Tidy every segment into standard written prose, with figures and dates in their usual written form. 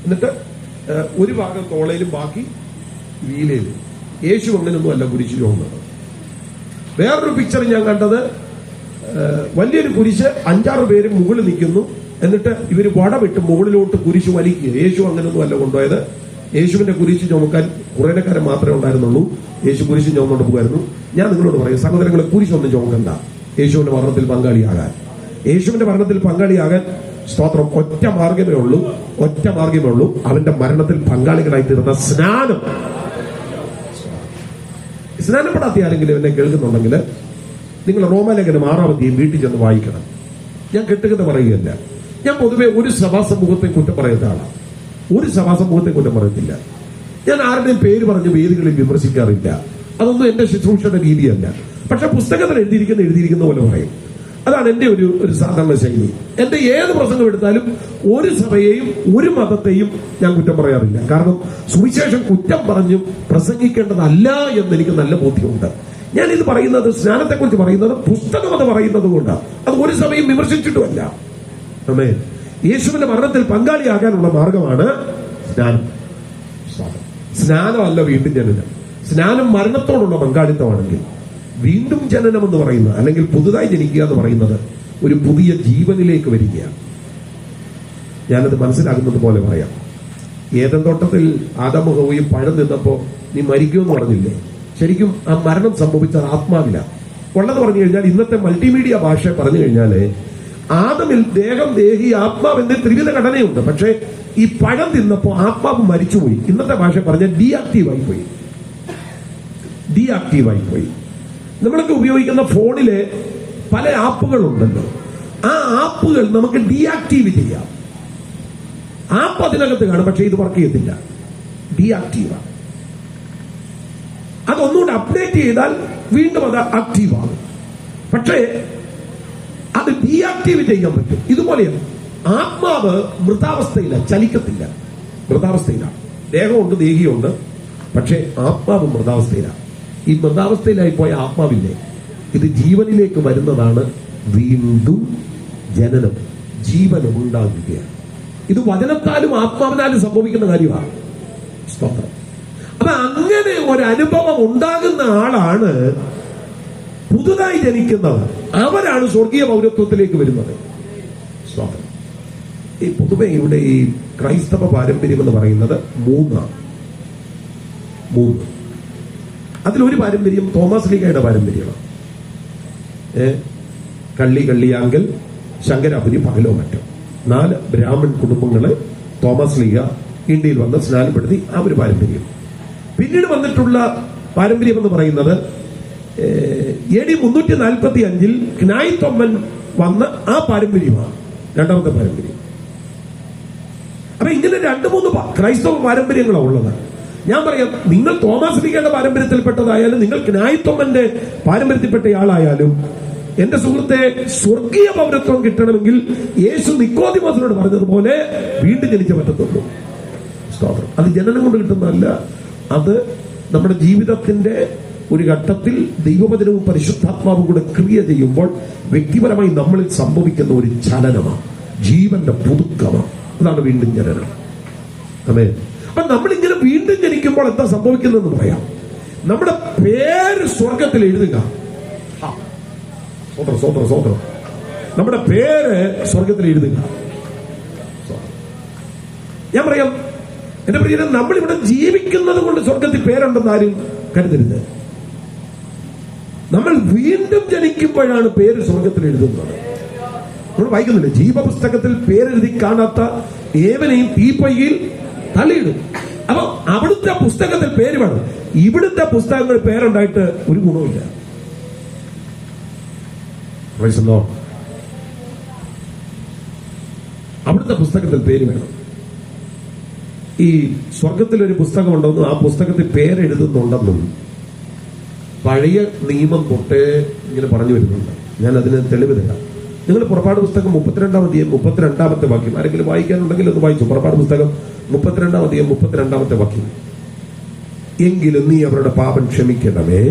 എന്നിട്ട് ഒരു ഭാഗം തോളയിലും ബാക്കി വീലയിലും. യേശു അങ്ങനെയൊന്നും അല്ല കുരിശ് ചുമന്നത്. വേറൊരു പിക്ചർ ഞാൻ കണ്ടത്, വലിയൊരു കുരിശ് 5-6 പേര് മുകളിൽ നിൽക്കുന്നു, എന്നിട്ട് ഇവര് വടവിട്ട് മുകളിലോട്ട് കുരിശ് വലിക്കുക. യേശു അങ്ങനെയൊന്നും അല്ല കൊണ്ടുപോയത്. യേശുവിന്റെ കുരിശ് ചുമക്കാൻ കുറേക്കാരൻ മാത്രമേ ഉണ്ടായിരുന്നുള്ളൂ. യേശു കുരിശ് ചുമന്നുകൊണ്ട് പോകുമായിരുന്നു. ഞാൻ നിങ്ങളോട് പറയും, സഹോദരങ്ങളെ, കുരിശൊന്നും ചുമക്കണ്ട യേശുവിന്റെ മരണത്തിൽ പങ്കാളിയാകാൻ. യേശുവിന്റെ മരണത്തിൽ പങ്കാളിയാകാൻ സ്തോത്രം, ഒറ്റ മാർഗമേ ഉള്ളൂ. അവന്റെ മരണത്തിൽ പങ്കാളികളായി തീർന്ന സ്നാനപ്പെടാത്ത ആരെങ്കിലും എന്നെ കേൾക്കുന്നുണ്ടെങ്കിൽ നിങ്ങൾ റോമാലേഖനം 6-ാം അധ്യായം വീട്ടിൽ ചെന്ന് വായിക്കണം. ഞാൻ കെട്ടുകഥ പറയുകയല്ല. ഞാൻ പൊതുവെ ഒരു സഭാസമൂഹത്തെ കുറ്റം പറയുന്ന ആളാണ്. ഒരു സഭാസമൂഹത്തെ കുറ്റം പറയത്തില്ല. ഞാൻ ആരുടെയും പേര് പറഞ്ഞ് വേദികളിൽ വിമർശിക്കാറില്ല. അതൊന്നും എന്റെ ശുശ്രൂഷയുടെ രീതിയല്ല. പക്ഷെ പുസ്തകത്തിൽ എഴുതിയിരിക്കുന്ന പോലെ പറയും. അതാണ് എന്റെ ഒരു സാധാരണ ശൈലി. എന്റെ ഏത് പ്രസംഗം എടുത്താലും ഒരു സഭയെയും ഒരു മതത്തെയും ഞാൻ കുറ്റം പറയാറില്ല. കാരണം സുവിശേഷം കുറ്റം പറഞ്ഞും പ്രസംഗിക്കേണ്ടതല്ല എന്ന് എനിക്ക് നല്ല ബോധ്യമുണ്ട്. ഞാൻ ഇത് പറയുന്നത്, സ്നാനത്തെക്കുറിച്ച് പറയുന്നത് പുസ്തകം അത് പറയുന്നത് കൊണ്ടാണ്. അത് ഒരു സഭയും വിമർശിച്ചിട്ടുമല്ല. ആമേൻ. യേശുവിന്റെ മരണത്തിൽ പങ്കാളിയാകാനുള്ള മാർഗമാണ് സ്നാനം. സ്നാനമല്ല വീണ്ടും ജനനം. സ്നാനം മരണത്തോടുള്ള പങ്കാളിത്തമാണെങ്കിൽ, വീണ്ടും ജനനം എന്ന് പറയുന്നത്, അല്ലെങ്കിൽ പുതുതായി ജനിക്കുക എന്ന് പറയുന്നത് ഒരു പുതിയ ജീവനിലേക്ക് വരികയാണ്. ഞാനത് മനസ്സിലാക്കുന്നത് പോലെ പറയാം. ഏദൻ തോട്ടത്തിൽ ആദാമും ഹവ്വയും പഴം നിന്നപ്പോ നീ മരിക്കുമെന്ന് പറഞ്ഞില്ലേ? ശരിക്കും ആ മരണം സംഭവിച്ചത് ആത്മാവിലാണ്. ഉള്ളത് പറഞ്ഞു കഴിഞ്ഞാൽ, ഇന്നത്തെ മൾട്ടിമീഡിയ ഭാഷ പറഞ്ഞു കഴിഞ്ഞാല് ആദമിൽ ദേഹം, ദേഹി, ആത്മാവ് എന്ന ത്രിവിധ ഘടനയുണ്ട്. പക്ഷെ ഈ പഴം തിന്നപ്പോ ആത്മാവ് മരിച്ചുപോയി. ഇന്നത്തെ ഭാഷ പറഞ്ഞ ഡീആക്റ്റീവായി പോയി. നമ്മളൊക്കെ ഉപയോഗിക്കുന്ന ഫോണില് പല ആപ്പുകളുണ്ടല്ലോ. ആ ആപ്പുകൾ നമുക്ക് ഡീആക്റ്റീവ് ചെയ്യാം. ആപ്പ് അതിനകത്ത് കാണും, പക്ഷെ ഇത് വർക്ക് ചെയ്യത്തില്ല. ഡീആക്റ്റീവാണ്. അതൊന്നുകൂടെ അപ്ഡേറ്റ് ചെയ്താൽ വീണ്ടും അത് ആക്റ്റീവ് ആകും. പക്ഷേ അത് ഡീആക്റ്റീവ് ചെയ്യാൻ പറ്റും. ഇതുപോലെയാണ് ആത്മാവ്. മൃതാവസ്ഥയില്ല, ചലിക്കത്തില്ല. മൃതാവസ്ഥയിലാണ്. ദേഹമുണ്ട്, ദേഹിയുണ്ട്, പക്ഷെ ആത്മാവ് മൃതാവസ്ഥയിലാണ്. ഈ മൃതാവസ്ഥയിലായി പോയ ആത്മാവില്ലേ, ഇത് ജീവനിലേക്ക് വരുന്നതാണ് വീണ്ടും ജനനം. ജീവനം ഉണ്ടാകുകയാണ്. ഇത് വചനത്താലും ആത്മാവിനാലും സംഭവിക്കുന്ന കാര്യമാണ്. സ്തോത്രം. അപ്പൊ അങ്ങനെ ഒരനുഭവം ഉണ്ടാകുന്ന ആളാണ് പുതുതായി ജനിക്കുന്നത്. അവരാണ് സ്വർഗീയ പൗരത്വത്തിലേക്ക് വരുന്നത്. സ്തോത്രം. ഈ പൊതുവെ ഇവിടെ ഈ ക്രൈസ്തവ പാരമ്പര്യം എന്ന് പറയുന്നത് 3. അതിലൊരു പാരമ്പര്യം തോമസ് ലീഗയുടെ പാരമ്പര്യമാണ്. കള്ളിയാങ്കൽ, ശങ്കരാപുരി, പകലോ മറ്റോ 4 ബ്രാഹ്മൺ കുടുംബങ്ങളെ തോമസ് ലീഗ ഇന്ത്യയിൽ വന്ന് സ്നാനപ്പെടുത്തി. ആ ഒരു പാരമ്പര്യം. പിന്നീട് വന്നിട്ടുള്ള പാരമ്പര്യം എന്ന് പറയുന്നത് AD 345 ക്നായ് തൊമ്മൻ വന്ന ആ പാരമ്പര്യമാണ് രണ്ടാമത്തെ പാരമ്പര്യം. അപ്പൊ ഇങ്ങനെ 2-3 ക്രൈസ്തവ പാരമ്പര്യങ്ങളാണ് ഉള്ളത്. ഞാൻ പറയാം, നിങ്ങൾ തോമസ് ലീഗയുടെ പാരമ്പര്യത്തിൽപ്പെട്ടതായാലും നിങ്ങൾ ക്നായ് തൊമ്മന്റെ പാരമ്പര്യത്തിൽപ്പെട്ടയാളായാലും, എന്റെ സുഹൃത്തെ, സ്വർഗീയ പൗരത്വം കിട്ടണമെങ്കിൽ യേശു നിക്കോദിമോസിനോട് പറഞ്ഞതുപോലെ വീണ്ടും ജനിച്ച പറ്റത്തുള്ളൂ. സ്തോത്രം. അത് ജനനം കൊണ്ട് കിട്ടുന്നതല്ല. അത് നമ്മുടെ ജീവിതത്തിന്റെ ഒരു ഘട്ടത്തിൽ ദൈവവചനവും പരിശുദ്ധാത്മാവും കൂടെ ക്രിയ ചെയ്യുമ്പോൾ വ്യക്തിപരമായി നമ്മളിൽ സംഭവിക്കുന്ന ഒരു ചലനമാണ്, ജീവന്റെ പുതുക്കമാണ്. അതാണ് വീണ്ടും ജനനം. ആമേൻ. അപ്പൊ നമ്മളിങ്ങനെ വീണ്ടും ജനിക്കുമ്പോൾ എന്താ സംഭവിക്കുന്നതെന്ന് പറയാം. നമ്മുടെ പേര് സ്വർഗത്തിൽ എഴുതുക. സ്വതന്ത്രം. നമ്മുടെ പേര് സ്വർഗത്തിൽ എഴുതുക. ഞാൻ പറയാം, എന്റെ പ്രിയരെ, നമ്മളിവിടെ ജീവിക്കുന്നത് കൊണ്ട് സ്വർഗത്തിൽ പേരുണ്ടെന്ന് ആരും കരുതരുത്. നമ്മൾ വീണ്ടും ജനിക്കുമ്പോഴാണ് പേര് സ്വർഗത്തിൽ എഴുതുന്നത്. നമ്മൾ വായിക്കുന്നില്ല, ജീവപുസ്തകത്തിൽ പേരെഴുതി കാണാത്ത ഏവനെയും തീപ്പൊയ്യിൽ തള്ളിയിടും. അപ്പൊ അവിടുത്തെ പുസ്തകത്തിൽ പേര് വേണം. ഇവിടുത്തെ പുസ്തകങ്ങളിൽ പേരുണ്ടായിട്ട് ഒരു ഗുണവുമില്ല. അവിടുത്തെ പുസ്തകത്തിൽ പേര് വേണം. ഈ സ്വർഗത്തിലൊരു പുസ്തകമുണ്ടെന്നും ആ പുസ്തകത്തിൽ പേരെഴുതുന്നുണ്ടെന്നും പഴയ നിയമം തൊട്ടേ ഇങ്ങനെ പറഞ്ഞു വരുന്നുണ്ട്. ഞാൻ അതിന് തെളിവ് തരാം. നിങ്ങൾ പുറപ്പാട് പുസ്തകം 32-ാം അധ്യായം 32-ാമത്തെ വാക്യം, ആരെങ്കിലും വായിക്കാനുണ്ടെങ്കിൽ ഒന്ന് വായിച്ചു. പുറപ്പാട് പുസ്തകം 32-ാം അധ്യായം 32-ാമത്തെ വാക്യം. എങ്കിലും നീ അവരുടെ പാപം ക്ഷമിക്കണമേ,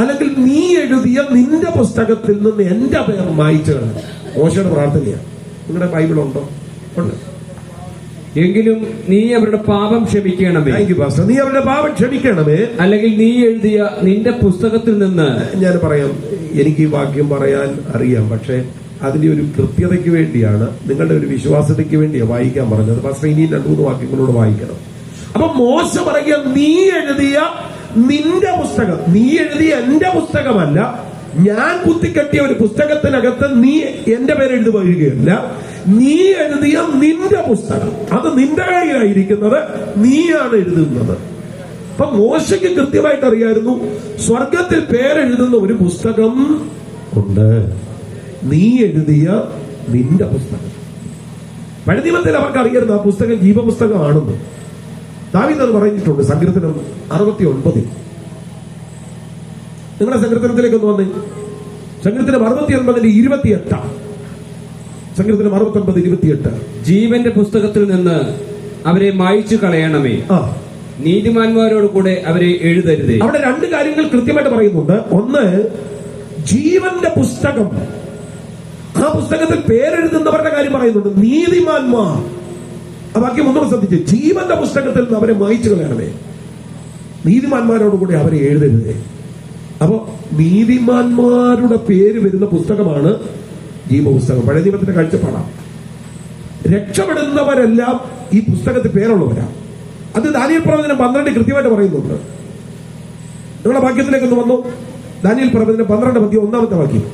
അല്ലെങ്കിൽ നീ എഴുതിയ നിന്റെ പുസ്തകത്തിൽ നിന്ന് എന്റെ പേർ മായിച്ചു കളയണം. മോശയുടെ പ്രാർത്ഥനയാണ്. നിങ്ങളുടെ ബൈബിളുണ്ടോ? ഉണ്ട്. എങ്കിലും നീ അവരുടെ പാപം ക്ഷമിക്കണമേ. Thank you pastor. നീ അവരുടെ പാപം ക്ഷമിക്കണമേ, അല്ലെങ്കിൽ നീ എഴുതിയ നിന്റെ പുസ്തകത്തിൽ നിന്ന്. ഞാൻ പറയാം, എനിക്ക് ഈ വാക്യം പറയാൻ അറിയാം, പക്ഷെ അതിന്റെ ഒരു കൃത്യതയ്ക്ക് വേണ്ടിയാണ്, നിങ്ങളുടെ ഒരു വിശ്വാസതയ്ക്ക് വേണ്ടിയാണ് വായിക്കാൻ പറഞ്ഞത്. പാസ്റ്റർ ഇനി 2-3 വാക്യങ്ങളോട് വായിക്കണം. അപ്പൊ മോശ പറയുക, നീ എഴുതിയ നിന്റെ പുസ്തകം, നീ എഴുതിയ എന്റെ പുസ്തകമല്ല, ഞാൻ കുത്തിക്കെട്ടിയ ഒരു പുസ്തകത്തിനകത്ത് നീ എന്റെ പേര് എഴുതി വരികയല്ല, നീ എഴുതിയ നിന്റെ പുസ്തകം, അത് നിന്റെ കയ്യിലായിരിക്കുന്നത്, നീയാണ് എഴുതുന്നത്. അപ്പൊ മോശയ്ക്ക് കൃത്യമായിട്ട് അറിയായിരുന്നു, സ്വർഗത്തിൽ പേരെഴുതുന്ന ഒരു പുസ്തകം ഉണ്ട്, നീ എഴുതിയ നിന്റെ പുസ്തകം. പഴയ നിയമത്തിൽ അവർക്ക് അറിയായിരുന്നു ആ പുസ്തകം ജീവപുസ്തകമാണെന്ന്. ദാവീദ് അത് പറഞ്ഞിട്ടുണ്ട് സങ്കീർത്തനം 69. നിങ്ങളുടെ സങ്കീർത്തനത്തിലേക്ക് ഒന്ന് വന്നേ. സങ്കീർത്തനം 69:28. സങ്കീർത്തനം 69:28. ജീവന്റെ പുസ്തകത്തിൽ നിന്ന് അവരെ മായ്ച്ചു കളയണമേ, നീതിമാന്മാരോട് കൂടെ അവരെ എഴുതരുതേ. അവിടെ 2 കാര്യങ്ങൾ കൃത്യമായിട്ട് പറയുന്നുണ്ട്. ഒന്ന്, ജീവന്റെ പുസ്തകം, ആ പുസ്തകത്തിൽ പേരെഴുതുന്നവരുടെ കാര്യം പറയുന്നുണ്ട്. നീതിമാന്മാർ, ആ വാക്യം ഒന്നും ശ്രദ്ധിച്ച്, ജീവന്റെ പുസ്തകത്തിൽ നിന്ന് അവരെ മായ്ച്ചു കളയണമേ, നീതിമാന്മാരോട് കൂടെ അവരെ എഴുതരുതേ. അപ്പോ നീതിമാന്മാരുടെ പേര് വരുന്ന പുസ്തകമാണ് ജീവപുസ്തകം. പഴയ നിയമത്തിന്റെ കാഴ്ചപ്പാടാണ്. രക്ഷപ്പെടുന്നവരെല്ലാം ഈ പുസ്തകത്തിൽ പേരുള്ളവരാണ്. അത് ദാനിയേൽ പ്രവചനം 12 കൃത്യമായിട്ട് പറയുന്നുണ്ട്. നിങ്ങളുടെ വാക്യത്തിലേക്ക് ഒന്ന് വന്നു. ദാനിയേൽ പ്രവചനം 12:1 വാക്യം.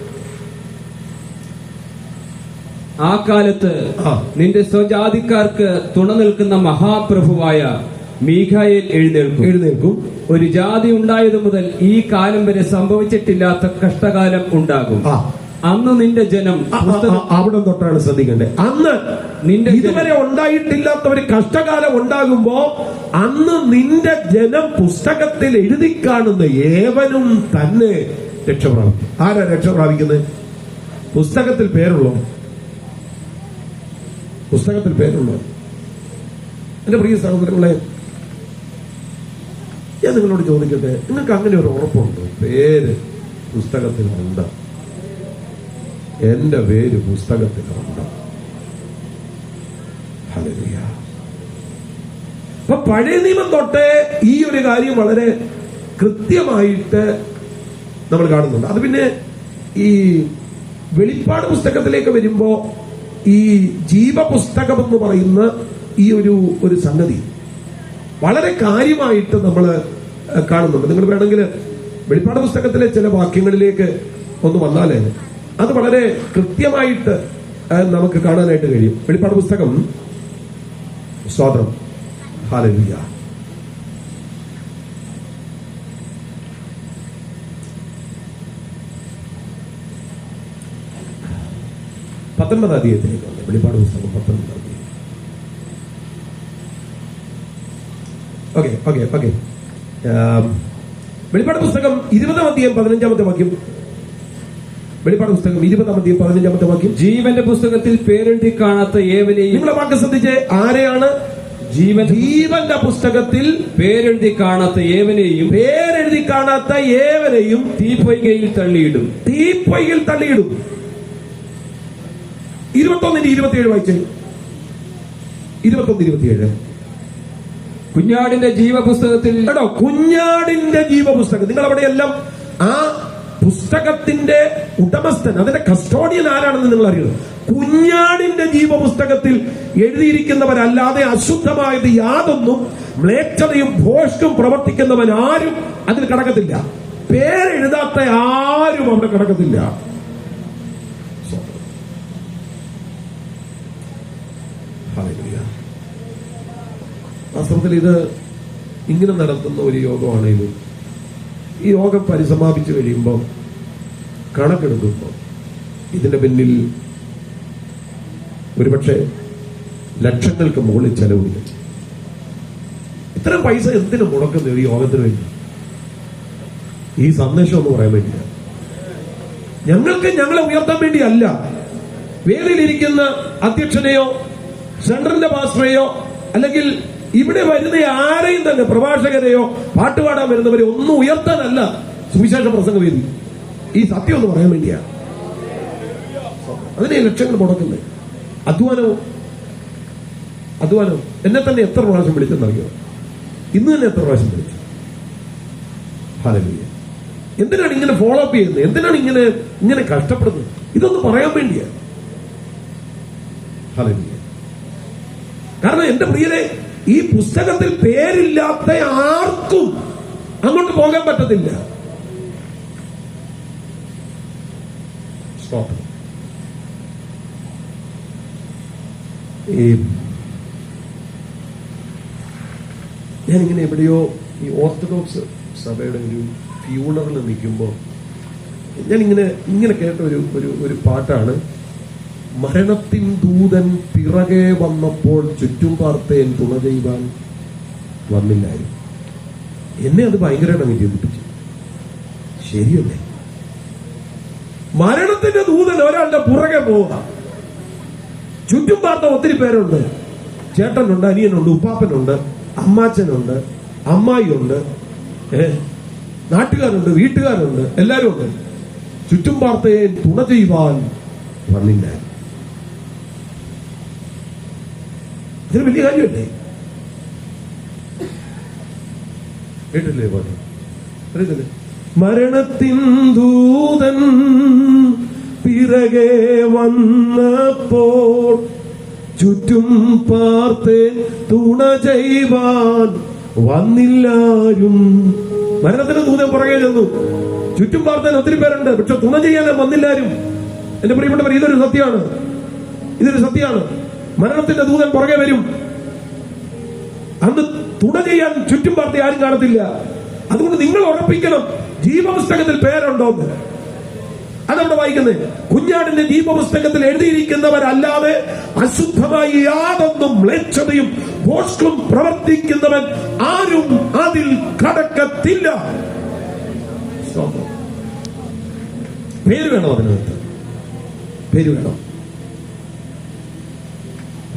ആ കാലത്ത് നിന്റെ സ്വജാതിക്കാർക്ക് തുണ നിൽക്കുന്ന മഹാപ്രഭുവായ മീഖായേൽ എഴുന്നേൽക്കും. ഒരു ജാതി ഉണ്ടായതു മുതൽ ഈ കാലം വരെ സംഭവിച്ചിട്ടില്ലാത്ത കഷ്ടകാലം ഉണ്ടാകും. അന്ന് നിന്റെ ജനം, അവിടെ തൊട്ടാണ് ശ്രദ്ധിക്കേണ്ടത്. അന്ന് നിന്റെ ഇതുവരെ ഉണ്ടായിട്ടില്ലാത്ത ഒരു കഷ്ടകാലം ഉണ്ടാകുമ്പോ അന്ന് നിന്റെ ജനം പുസ്തകത്തിൽ എഴുതി കാണുന്ന ഏവനും തന്നെ രക്ഷപ്രാപിക്കും. ആരാ രക്ഷപ്രാപിക്കുന്നത്? പുസ്തകത്തിൽ പേരുള്ളൂ, പുസ്തകത്തിൽ പേരുള്ളൂ. എന്റെ പ്രിയ സഹോദരങ്ങളെ, ഞാൻ നിങ്ങളോട് ചോദിക്കട്ടെ, നിങ്ങൾക്ക് അങ്ങനെ ഒരു ഉറപ്പുണ്ടോ? പേര് പുസ്തകത്തിലുണ്ട്, എന്റെ പേര് പുസ്തകത്തിലുണ്ട്. ഹല്ലേലൂയ. അപ്പൊ പഴയ നിയമം തൊട്ട് ഈ ഒരു കാര്യം വളരെ കൃത്യമായിട്ട് നമ്മൾ കാണുന്നുണ്ട്. അത് പിന്നെ ഈ വെളിപ്പാട് പുസ്തകത്തിലേക്ക് വരുമ്പോ ഈ ജീവപുസ്തകം എന്ന് പറയുന്ന ഈ ഒരു സംഗതി വളരെ കാര്യമായിട്ട് നമ്മൾ കാണുന്നുണ്ട്. നിങ്ങൾ വേണമെങ്കിൽ വെളിപ്പാട് പുസ്തകത്തിലെ ചില വാക്യങ്ങളിലേക്ക് ഒന്ന് വന്നാലേ അത് വളരെ കൃത്യമായിട്ട് നമുക്ക് കാണാനായിട്ട് കഴിയും. വെളിപ്പാട് പുസ്തകം, സ്തോത്രം, ഹല്ലേലൂയ. പത്തൊൻപതാം അധ്യായത്തിലേക്ക് വന്നു. വെളിപ്പാട് പുസ്തകം 19. ഓക്കെ. വെളിപ്പാട് പുസ്തകം 20-ാം അധ്യായം 15-ാമത്തെ വാക്യം. വെളിപ്പാട് പുസ്തകം 20-ാം അധ്യായം 15-ാമത്തെ വാക്യം. ജീവന്റെ പുസ്തകത്തിൽ പേരെഴുതി കാണാത്ത ഏവനെയും. നിങ്ങളെ വാക്ക് ശ്രദ്ധിച്ച്, ആരെയാണ്? ജീവന്റെ പുസ്തകത്തിൽ പേരെഴുതി കാണാത്ത ഏവനെയും, പേരെഴുതി കാണാത്ത ഏവനെയും തീപ്പൊയ്കയിൽ തള്ളിയിടും. 21-27 വായിച്ചേ. 21-27. കുഞ്ഞാടിന്റെ ജീവപുസ്തകത്തിൽ, കേട്ടോ, കുഞ്ഞാടിന്റെ ജീവപുസ്തകം. നിങ്ങൾ അവിടെയെല്ലാം ആ പുസ്തകത്തിന്റെ ഉടമസ്ഥൻ, അതിന്റെ കസ്റ്റോഡിയൻ ആരാണെന്ന് നിങ്ങൾ അറിയണം. കുഞ്ഞാടിന്റെ ജീവപുസ്തകത്തിൽ എഴുതിയിരിക്കുന്നവരല്ലാതെ അശുദ്ധമായത് യാതൊന്നും, മ്ലേച്ഛതയും ഭോഷ്കും പ്രവർത്തിക്കുന്നവൻ ആരും അതിൽ കടക്കത്തില്ല. പേരെഴുതാത്ത ആരും അവിടെ കടക്കത്തില്ല. വാസ്തവത്തിൽ ഇത് ഇങ്ങനെ നടത്തുന്ന ഒരു യോഗമാണ് ഇത്. ഈ യോഗം പരിസമാപിച്ചു കഴിയുമ്പോൾ കണക്കെടുക്കുമ്പോൾ ഇതിന്റെ പിന്നിൽ ഒരുപക്ഷെ ലക്ഷങ്ങൾക്ക് മുകളിൽ ചെലവില്ല. ഇത്തരം പൈസ എന്തിനു മുടക്കുന്നു ഈ യോഗത്തിന് വേണ്ടി? ഈ സന്ദേശം എന്ന് പറയാൻ വേണ്ടിയ, ഞങ്ങൾക്ക് ഞങ്ങളെ ഉയർത്താൻ വേണ്ടിയല്ല. വേദിയിലിരിക്കുന്ന അധ്യക്ഷനെയോ സെൻട്രലിന്റെ പാസ്റ്ററെയോ അല്ലെങ്കിൽ ഇവിടെ വരുന്ന ആരെയും തന്നെ, പ്രഭാഷകരെയോ പാട്ടുപാടാൻ വരുന്നവരെ ഒന്നും ഉയർത്താനല്ല സുവിശേഷ പ്രസംഗ വേദി. ഈ സത്യം ഒന്ന് പറയാൻ വേണ്ടിയാണ്. അതിനെ ലക്ഷങ്ങൾ മുടക്കുന്നത്. അധ്വാനവും അധ്വാനം. എന്നെ തന്നെ എത്ര പ്രാവശ്യം വിളിച്ചെന്നറിയോ? ഇന്ന് തന്നെ എത്ര പ്രാവശ്യം വിളിച്ചു. ഹല്ലേലൂയ. എന്തിനാണ് ഇങ്ങനെ ഫോളോ അപ്പ് ചെയ്യുന്നത്? എന്തിനാണ് ഇങ്ങനെ കഷ്ടപ്പെടുന്നത്? ഇതൊന്ന് പറയാൻ വേണ്ടിയാണ്. ഹല്ലേലൂയ. കാരണം എന്റെ പ്രിയരെ, ഈ പുസ്തകത്തിൽ പേരില്ലാത്ത ആർക്കും അങ്ങോട്ട് പോകാൻ പറ്റത്തില്ല. ഞാനിങ്ങനെ എവിടെയോ ഈ ഓർത്തഡോക്സ് സഭയുടെ ഒരു ഫ്യൂണറിൽ നിൽക്കുമ്പോൾ ഞാനിങ്ങനെ കേട്ട ഒരു പാട്ടാണ്. മരണത്തിൻ ദൂതൻ പിറകെ വന്നപ്പോൾ ചുറ്റും പാർത്തേൻ തുണ ചെയ്യുവാൻ വന്നില്ലായിരുന്നു. എന്നെ അത് ഭയങ്കരമായിട്ട് അങ്ങ് ചിന്തിപ്പിച്ചു. ശരിയല്ലേ? മരണത്തിന്റെ ദൂതൻ ഒരാളുടെ പുറകെ പോവുക. ചുറ്റും പാർത്ത ഒത്തിരി പേരുണ്ട്. ചേട്ടനുണ്ട്, അനിയനുണ്ട്, ഉപ്പാപ്പനുണ്ട്, അമ്മാച്ചനുണ്ട്, അമ്മായിയുണ്ട്, നാട്ടുകാരുണ്ട്, വീട്ടുകാരുണ്ട്, എല്ലാരും ഉണ്ട്. ചുറ്റും പാർത്തയെ തുണ ചെയ്യുവാൻ വന്നില്ല. ഇതൊരു വലിയ കാര്യമല്ലേ? കേട്ടില്ലേ പോലെ? അറിയത്തില്ലേ? മരണത്തിൻ ദൂതൻ പിറകെ വന്നപ്പോൾ ചുറ്റും പാർത്ത് തുണ ചെയ്യുവാൻ വന്നില്ലാരും. മരണത്തിന്റെ ദൂതൻ പുറകെ ചെന്നു. ചുറ്റും പാർത്താൻ ഒത്തിരി പേരുണ്ട്, പക്ഷെ തുണ ചെയ്യാൻ വന്നില്ലാരും. എന്റെ പ്രിയപ്പെട്ടവർ, ഇതൊരു സത്യമാണ്. ഇതൊരു സത്യമാണ്. മരണത്തിന്റെ ദൂതൻ പുറകെ വരും. അന്ന് തുണ ചെയ്യാൻ ചുറ്റും പാർത്തി ആരും കാണത്തില്ല. അതുകൊണ്ട് നിങ്ങൾ ഉറപ്പിക്കണം, ജീവപുസ്തകത്തിൽ പേരുണ്ടോന്ന്. അതവിടെ വായിക്കുന്നത്. കുഞ്ഞാടിന്റെ ജീവപുസ്തകത്തിൽ എഴുതിയിരിക്കുന്നവരല്ലാതെ അശുദ്ധമായി യാതൊന്നും മ്ലേച്ഛതയും ഭോഷ്കും പ്രവർത്തിക്കുന്നവൻ ആരും അതിൽ കടക്കത്തില്ല. പേര് വേണം, അതിനകത്ത് പേര് വേണം.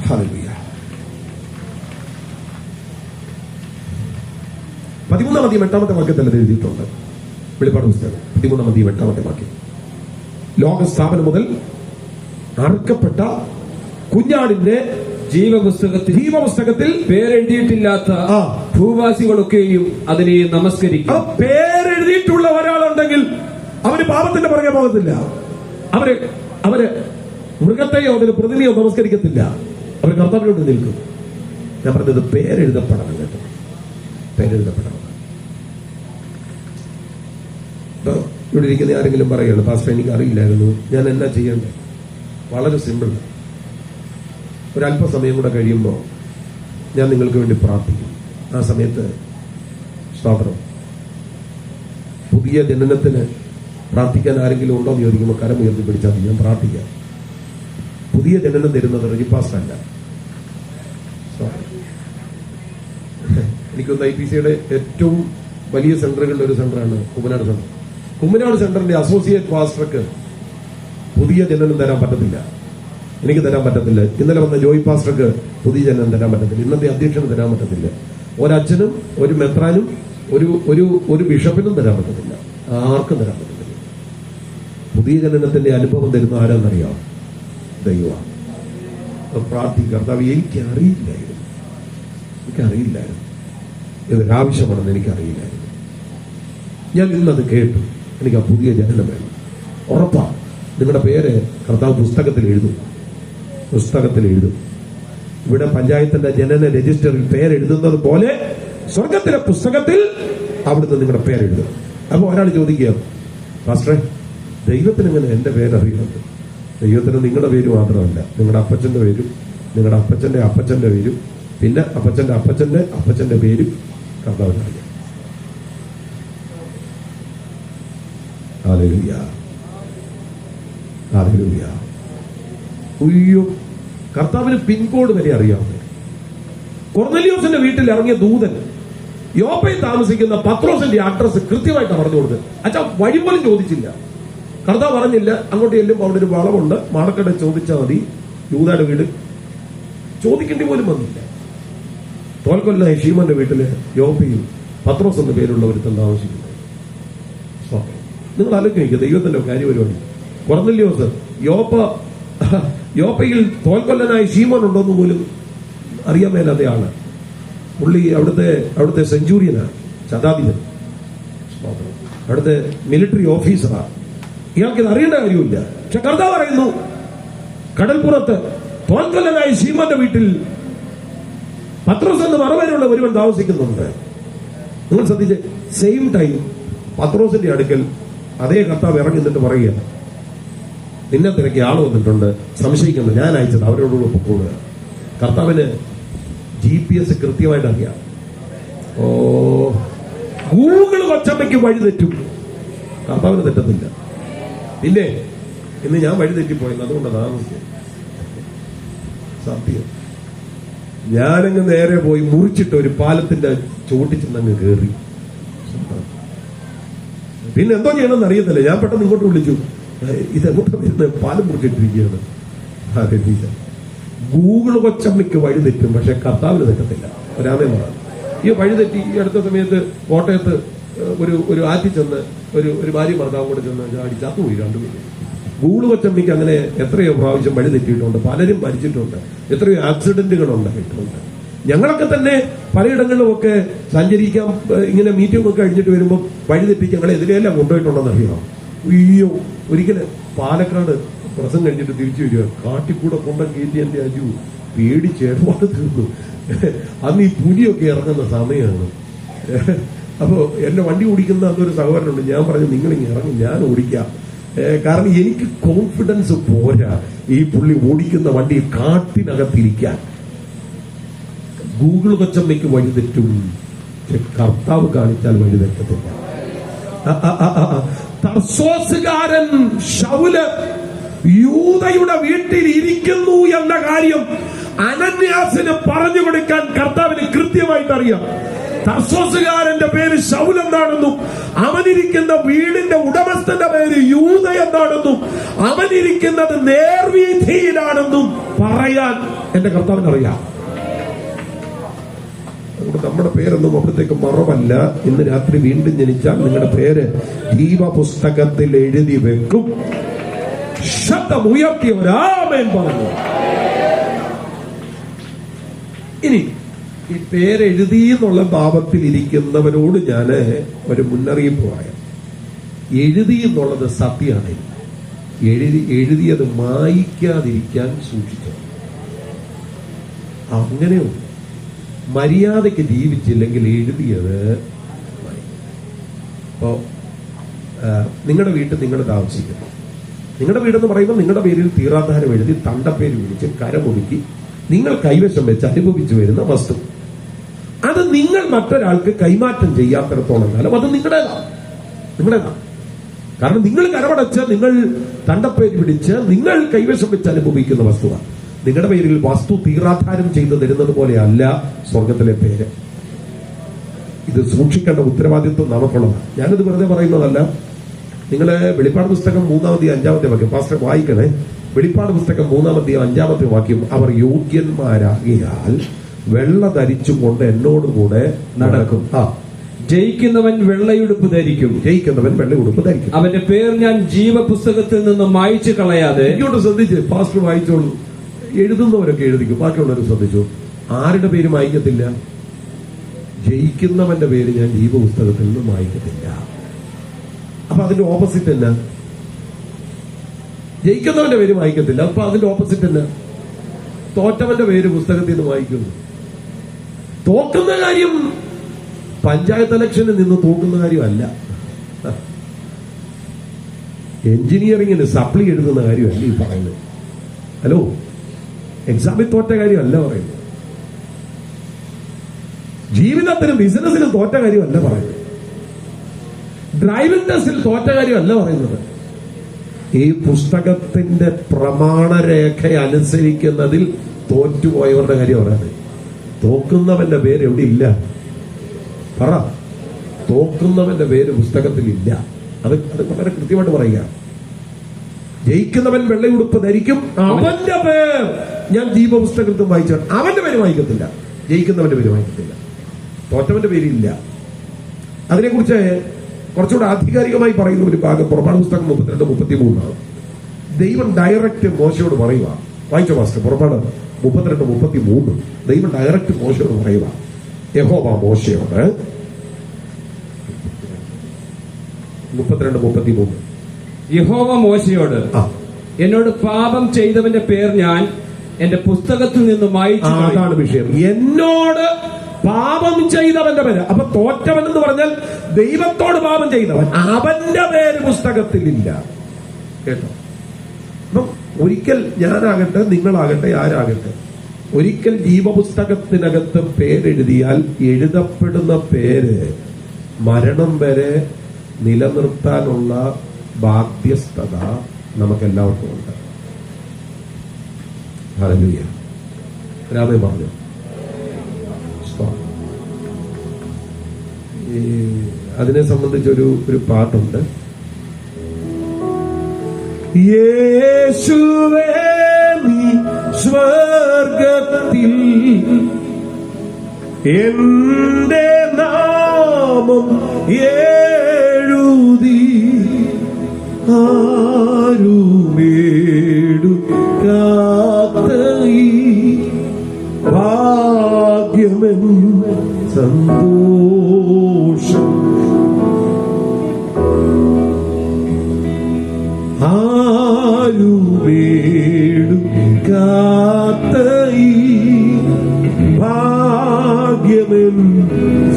ഹല്ലേലൂയ. 13-ാം അധ്യായം 8-ാമത്തെ വാക്യത്തിൽ അത് എഴുതിയിട്ടുണ്ട്. വെളിപ്പാട് പുസ്തകം 13-ാം അധ്യായം 8-ാമത്തെ വാക്യം. ലോകസ്ഥാപനം മുതൽ അറുക്കപ്പെട്ട കുഞ്ഞാടിന്റെ ജീവപുസ്തകത്തിൽ പേരെഴുതിയിട്ടില്ലാത്ത ഭൂവാസികളൊക്കെയും അതിനെ നമസ്കരിക്കും. പേരെഴുതിയിട്ടുള്ള ഒരാളുണ്ടെങ്കിൽ അവര് പാപത്തിന്റെ പുറകെ പോകത്തില്ല. അവര് മൃഗത്തെയോ അതിന് പ്രതിമയോ നമസ്കരിക്കത്തില്ല. അവർ കർത്താവിനോട് നിൽക്കും. ഞാൻ പറഞ്ഞത് പേരെഴുതപ്പെടണം കേട്ടോ, പേരെഴുതപ്പെടണം. ഇവിടെ ഇരിക്കുന്ന ആരെങ്കിലും പറയുകയാണ്, പാസ്റ്റർ എനിക്ക് അറിയില്ലായിരുന്നു, ഞാൻ എന്നാ ചെയ്യേണ്ടത്? വളരെ സിമ്പിൾ. ഒരല്പസമയം കൂടെ കഴിയുമ്പോൾ ഞാൻ നിങ്ങൾക്ക് വേണ്ടി പ്രാർത്ഥിക്കും. ആ സമയത്ത് സ്തോത്രം, പുതിയ ജനനത്തിന് പ്രാർത്ഥിക്കാൻ ആരെങ്കിലും ഉണ്ടോ എന്ന് ചോദിക്കുമ്പോൾ കരം ഉയർത്തി പിടിച്ചാൽ ഞാൻ പ്രാർത്ഥിക്കാം. പുതിയ ജനനം തരുന്നത് റെജിപ്പാസ്റ്റർ അല്ല. എനിക്കൊന്ന് IPCയുടെ ഏറ്റവും വലിയ സെന്ററുകളുടെ ഒരു സെന്ററാണ് കുമ്മനാട് സെന്റർ. കുമ്മനാട് സെന്ററിന്റെ അസോസിയേറ്റ് പാസ്റ്റർക്ക് പുതിയ ജനനം തരാൻ പറ്റത്തില്ല, എനിക്ക് തരാൻ പറ്റത്തില്ല. ഇന്നലെ വന്ന ജോയ് പാസ്റ്റർക്ക് പുതിയ ജനനം തരാൻ പറ്റത്തില്ല. ഇന്നത്തെ അധ്യക്ഷന് തരാൻ പറ്റത്തില്ല. ഒരച്ഛനും ഒരു മെത്രാനും ഒരു ബിഷപ്പിനും തരാൻ പറ്റത്തില്ല. ആർക്കും തരാൻ പറ്റത്തില്ല. പുതിയ ജനനത്തിന്റെ അനുഭവം തരുന്ന ആരാന്നറിയാം? ദൈവമാണ്. പ്രാർത്ഥിക്കർത്താവ്, എനിക്കറിയില്ലായിരുന്നു ഇതൊരാവശ്യമാണെന്ന് എനിക്കറിയില്ലായിരുന്നു. ഞാൻ ഇന്നത് കേട്ടു. എനിക്ക് ആ പുതിയ ജനനം വേണം. ഉറപ്പാ നിങ്ങളുടെ പേര് കർത്താവ് പുസ്തകത്തിൽ എഴുതും. ഇവിടെ പഞ്ചായത്തിന്റെ ജനന രജിസ്റ്ററിൽ പേരെഴുതുന്നത് പോലെ സ്വർഗത്തിലെ പുസ്തകത്തിൽ അവിടുന്ന് നിങ്ങളുടെ പേരെഴുതും. അപ്പൊ ഒരാൾ ചോദിക്കുക, പാസ്റ്ററെ, ദൈവത്തിന് എങ്ങനെ എന്റെ പേരറിയുന്നത്? ദൈവത്തിന് നിങ്ങളുടെ പേര് മാത്രമല്ല, നിങ്ങളുടെ അപ്പച്ചന്റെ പേരും, നിങ്ങളുടെ അപ്പച്ചന്റെ അപ്പച്ചന്റെ പേരും, പിന്നെ അപ്പച്ചന്റെ അപ്പച്ചന്റെ അപ്പച്ചന്റെ പേരും കർത്താവിനറിയാം. Hallelujah, hallelujah. അയ്യോ, കർത്താവിന് പിൻകോഡ് വരെ അറിയാവുന്നത്. കൊർന്നലിയോസിന്റെ വീട്ടിൽ ഇറങ്ങിയ ദൂതൻ യോപ്പയിൽ താമസിക്കുന്ന പത്രോസിന്റെ അഡ്രസ് കൃത്യമായിട്ട് പറഞ്ഞു കൊടുത്തത്. അച്ഛാ, വഴി പോലും ചോദിച്ചില്ല. കർത്താവ് പറഞ്ഞില്ല, അങ്ങോട്ട് ചെല്ലുമ്പോൾ അവിടെ ഒരു വളവുണ്ട്, മാർക്കട ചോദിച്ചാൽ മതി, യൂദായുടെ വീട് ചോദിക്കേണ്ടി പോലും വന്നില്ല. തോൽക്കൊല്ല ഷീമോന്റെ വീട്ടില് യോപ്പയിൽ പത്രോസ് എന്ന പേരുള്ള ഒരുത്തൻ താമസിക്കുന്നത്. നിങ്ങൾ ആലോചിക്കുക, ദൈവത്തിന്റെ കാര്യപരിപാടി. കൊർന്നലിയോസ് യോപ്പയിൽ തോൽക്കൊല്ലനായ ഷീമോൻ ഉണ്ടോന്ന് പോലും അറിയാൻ മേലാത്ത ആള്. പുള്ളി അവിടുത്തെ സെഞ്ചൂറിയനാണ്, ശതാധിപൻ, അവിടുത്തെ മിലിറ്ററി ഓഫീസറാണ്. ഇയാൾക്ക് ഇത് അറിയേണ്ട കാര്യമില്ല. പക്ഷെ കർത്താവ് പറയുന്നു, കടൽപ്പുറത്ത് തോൽക്കല്ലനായ ശീമോന്റെ വീട്ടിൽ പത്രോസ് എന്ന് മറുപടിയുള്ള ഒരുവൻ താമസിക്കുന്നുണ്ട്. നിങ്ങൾ ശ്രദ്ധിച്ച്, സെയിം ടൈം പത്രോസിന്റെ അടുക്കൽ അതേ കർത്താവ് ഇറങ്ങി നിന്നിട്ട് പറയുക, നിന്നെ തിരക്കി ആള് വന്നിട്ടുണ്ട്, സംശയിക്കുന്നു, ഞാൻ അയച്ചത്, അവരോടുകൂടെ പൊക്കോളുക. കർത്താവിന് GPS കൃത്യമായിട്ട് അറിയാം. ഓ, ഗൂഗിൾ കൊച്ചമ്മയ്ക്ക് വഴി തെറ്റും, കർത്താവിന് തെറ്റത്തില്ല. പിന്നെ ഇന്ന് ഞാൻ വഴി തെറ്റിപ്പോയെന്ന്, അതുകൊണ്ടാണ് സത്യം. ഞാനങ്ങ് നേരെ പോയി മുറിച്ചിട്ട് ഒരു പാലത്തിന്റെ ചോട്ടിച്ചെന്നങ്ങ് കയറി. പിന്നെ എന്തോ ചെയ്യണമെന്ന് അറിയത്തില്ല. ഞാൻ പെട്ടെന്ന് ഇങ്ങോട്ട് വിളിച്ചു, ഇതെങ്ങോട്ട് വരുന്നത്, പാലം മുറിച്ചിട്ടിരിക്കുകയാണ്. ഗൂഗിൾ കൊച്ചമ്മയ്ക്ക് വഴി തെറ്റും, പക്ഷെ കർത്താവിന് തെറ്റത്തില്ല. രാമേന്ദ്ര ഈ വഴി തെറ്റി ഈ അടുത്ത സമയത്ത് കോട്ടയത്ത് ഒരു ആറ്റിൽ ചെന്ന് ഒരു ഭാര്യ ഭർത്താവും കൂടെ ചെന്ന് ചത്തുപോയി രണ്ടുപേരും. ഗൂഗിൾ കൊച്ചമ്മയ്ക്ക് അങ്ങനെ എത്രയോ പ്രാവശ്യം വഴി തെറ്റിയിട്ടുണ്ട്, പലരും മരിച്ചിട്ടുണ്ട്, എത്രയോ ആക്സിഡന്റുകൾ ഉണ്ടായിട്ടുണ്ട്. ഞങ്ങളൊക്കെ തന്നെ പലയിടങ്ങളിലുമൊക്കെ സഞ്ചരിക്കാൻ ഇങ്ങനെ മീറ്റിംഗ് ഒക്കെ കഴിഞ്ഞിട്ട് വരുമ്പോൾ വഴി തെറ്റിച്ച് ഞങ്ങളെ എതിരെല്ലാം കൊണ്ടുപോയിട്ടുണ്ടെന്ന് അറിയാം. അയ്യോ, ഒരിക്കലും പാലക്കാട് പ്രസംഗം കഴിഞ്ഞിട്ട് തിരിച്ചു വരിക, കാട്ടിക്കൂടെ കൊണ്ട കയറ്റി എന്റെ അജു പേടിച്ച് ഏർപ്പാട് തീർന്നു. അന്ന് ഈ പുലിയൊക്കെ ഇറങ്ങുന്ന സമയമാണ്. അപ്പോ എന്റെ വണ്ടി ഓടിക്കുന്ന അതൊരു സഹോദരനുണ്ട്. ഞാൻ പറഞ്ഞു, നിങ്ങളിങ്ങ് ഇറങ്ങും, ഞാൻ ഓടിക്കാം. കാരണം എനിക്ക് കോൺഫിഡൻസ് പോരാ ഈ പുള്ളി ഓടിക്കുന്ന വണ്ടി കാട്ടിനകത്തിരിക്കാൻ. ഗൂഗിൾ കൊച്ചമ്മയ്ക്ക് വഴി തെറ്റും, കർത്താവ് കാണിച്ചാൽ വഴി തെറ്റത്തില്ല. തർസോസുകാരൻ ശൗല് യൂദയുടെ വീട്ടിൽ ഇരിക്കുന്നു എന്ന കാര്യം അനന്യാസിന് പറഞ്ഞു കൊടുക്കാൻ കർത്താവിന് കൃത്യമായിട്ട് അറിയാം. തർസോസുകാരന്റെ പേര് ശൗൽ എന്താണെന്നും അവനിരിക്കുന്ന വീടിന്റെ ഉടമസ്ഥന്റെ പേര് യൂദ എന്താണെന്നും അവനിരിക്കുന്നത് നേർവീഥിയിലാണെന്നും പറയാൻ എന്റെ കർത്താവിന് അറിയാം. നമ്മുടെ പേരൊന്നും അവിടത്തേക്ക് മറവല്ല. ഇന്ന് രാത്രി വീണ്ടും ജനിച്ചാൽ നിങ്ങളുടെ പേര് ജീവപുസ്തകത്തിൽ എഴുതി വെക്കും. ശബ്ദമുയർത്തിയവരാമേൻ പറഞ്ഞു. ഇനി ഈ പേരെഴുതി എന്നുള്ള ഭാവത്തിൽ ഇരിക്കുന്നവരോട് ഞാൻ ഒരു മുന്നറിയിപ്പ് പറയാം. എഴുതി എന്നുള്ളത് സത്യമാണ്. എഴുതിയത് മായ്ക്കാതിരിക്കാൻ സൂക്ഷിച്ചു. അങ്ങനെയുണ്ട്. മര്യാദയ്ക്ക് ജീവിച്ചില്ലെങ്കിൽ എഴുതിയത്. അപ്പോ നിങ്ങളുടെ വീട്ടിൽ നിങ്ങൾ താമസിക്കുന്നു. നിങ്ങളുടെ വീടെന്ന് പറയുമ്പോൾ നിങ്ങളുടെ പേരിൽ തീറാധാരം എഴുതി തണ്ടപ്പേര് വിളിച്ച് കരമൊടുക്കി നിങ്ങൾ കൈവശം വെച്ച് അനുഭവിച്ചു വരുന്ന വസ്തു, അത് നിങ്ങൾ മറ്റൊരാൾക്ക് കൈമാറ്റം ചെയ്യാത്തിടത്തോളം കാലം അത് നിങ്ങളുടേതാണ്. കാരണം നിങ്ങൾ കരമടച്ച്, നിങ്ങൾ തണ്ടപ്പേര് പിടിച്ച്, നിങ്ങൾ കൈവശം വെച്ച് അനുഭവിക്കുന്ന വസ്തുവാണ്. നിങ്ങളുടെ പേരിൽ വസ്തു തീറാധാരം ചെയ്തു തരുന്നത് പോലെയല്ല സ്വർഗത്തിലെ പേര്. ഇത് സൂക്ഷിക്കേണ്ട ഉത്തരവാദിത്വം നമുക്കുള്ളതാണ്. ഞാനിത് വെറുതെ പറയുന്നതല്ല. നിങ്ങള് വെളിപ്പാട് പുസ്തകം 3-5 വാക്യം പാസ്റ്റർ വായിക്കണേ. വെളിപ്പാട് പുസ്തകം 3-5 വാക്യം, അവർ യോഗ്യന്മാരാകിയാൽ വെള്ള ധരിച്ചുകൊണ്ട് എന്നോടുകൂടെ നടക്കും. ജയിക്കുന്നവൻ വെള്ളയുടുപ്പ് ധരിക്കും. അവന്റെ പേർ ഞാൻ ജീവപുസ്തകത്തിൽ നിന്ന് മായ്ച്ചു കളയാതെ. ഇങ്ങോട്ട് ശ്രദ്ധിച്ച്, പാസ്റ്റർ വായിച്ചോളൂ. എഴുതുന്നവരൊക്കെ എഴുതിക്കും, ബാക്കിയുള്ളവർ ശ്രദ്ധിച്ചു. ആരുടെ പേര് മായ്ക്കത്തില്ല? ജയിക്കുന്നവന്റെ പേര് ഞാൻ ജീവപുസ്തകത്തിൽ നിന്ന് മായ്ക്കത്തില്ല. അപ്പൊ അതിന്റെ ഓപ്പോസിറ്റ് തന്നെ, ജയിക്കുന്നവന്റെ പേര് വായിക്കത്തില്ല. അപ്പൊ അതിന്റെ ഓപ്പോസിറ്റ് തന്നെ, തോറ്റവന്റെ പേര് പുസ്തകത്തിൽ നിന്ന് വായിക്കുന്നു. തോക്കുന്ന കാര്യം പഞ്ചായത്ത് ഇലക്ഷനിൽ നിന്ന് തോക്കുന്ന കാര്യമല്ല. എഞ്ചിനീയറിംഗിന് സപ്ലി എഴുതുന്ന കാര്യമല്ല ഈ പറയുന്നത്. ഹലോ, എക്സാമിൽ തോറ്റ കാര്യമല്ല പറയുന്നത്. ജീവിതത്തിനും ബിസിനസ്സിനും തോറ്റ കാര്യമല്ല പറയുന്നത്. ഡ്രൈവിംഗ് ടെസ്റ്റിൽ തോറ്റ കാര്യമല്ല പറയുന്നത്. ഈ പുസ്തകത്തിന്റെ പ്രമാണരേഖ അനുസരിക്കുന്നതിൽ തോറ്റുപോയവരുടെ കാര്യം പറയുന്നത്. തോക്കുന്നവന്റെ പേര് എവിടെ ഇല്ല? പറ. തോക്കുന്നവന്റെ പേര് പുസ്തകത്തിൽ ഇല്ല. അത് വളരെ കൃത്യമായിട്ട് പറയുക. ജയിക്കുന്നവൻ വെള്ളയുടുപ്പ് ധരിക്കും, അവന്റെ പേർ ഞാൻ ജീവപുസ്തകത്തിൽ വായിച്ചു. അവന്റെ പേര് വായിക്കത്തില്ല, ജയിക്കുന്നവന്റെ പേര് വായിക്കത്തില്ല, തോറ്റവന്റെ പേരില്ല. അതിനെക്കുറിച്ച് കുറച്ചുകൂടെ ആധികാരികമായി പറയുന്ന ഒരു ഭാഗം പുറപ്പാട് പുസ്തകം 32-33. ദൈവം ഡയറക്റ്റ് മോശയോട് പറയുക. വായിച്ചോ പാസ്റ്റർ? പുറപ്പാട് 32, 33 ദൈവം ഡയറക്റ്റ് മോശയോട് പറയുക. യഹോവ മോശയോട് 32, 33 യഹോവ മോശയോട്, എന്നോട് പാപം ചെയ്തവന്റെ പേർ ഞാൻ എന്റെ പുസ്തകത്തിൽ നിന്ന് മായിച്ചു. അതാണ് വിഷയം. എന്നോട് പാപം ചെയ്തവന്റെ പേര്. അപ്പൊ തോറ്റവൻ എന്ന് പറഞ്ഞാൽ ദൈവത്തോട് പാപം ചെയ്തവൻ, അവന്റെ പേര് പുസ്തകത്തിലില്ല. കേട്ടോ? അപ്പം ഒരിക്കൽ ഞാനാകട്ടെ, നിങ്ങളാകട്ടെ, ആരാകട്ടെ, ഒരിക്കൽ ജീവപുസ്തകത്തിനകത്ത് പേരെഴുതിയാൽ എഴുതപ്പെടുന്ന പേര് മരണം വരെ നിലനിർത്താനുള്ള ബാധ്യസ്ഥത നമുക്കെല്ലാവർക്കും ഉണ്ട്. ഹല്ലേലൂയ. രാമേ പറഞ്ഞു. അതിനെ സംബന്ധിച്ചൊരു പാട്ടുണ്ട്. യേശുവേ നീ സ്വർഗത്തിൽ എന്റെ നാമം എഴുതി ആരുമേടുക്കാത്ത ഈ ഭാഗ്യമെൻ സന്തോഷം ആരുമേടുക്കാത്ത ഈ ഭാഗ്യമെൻ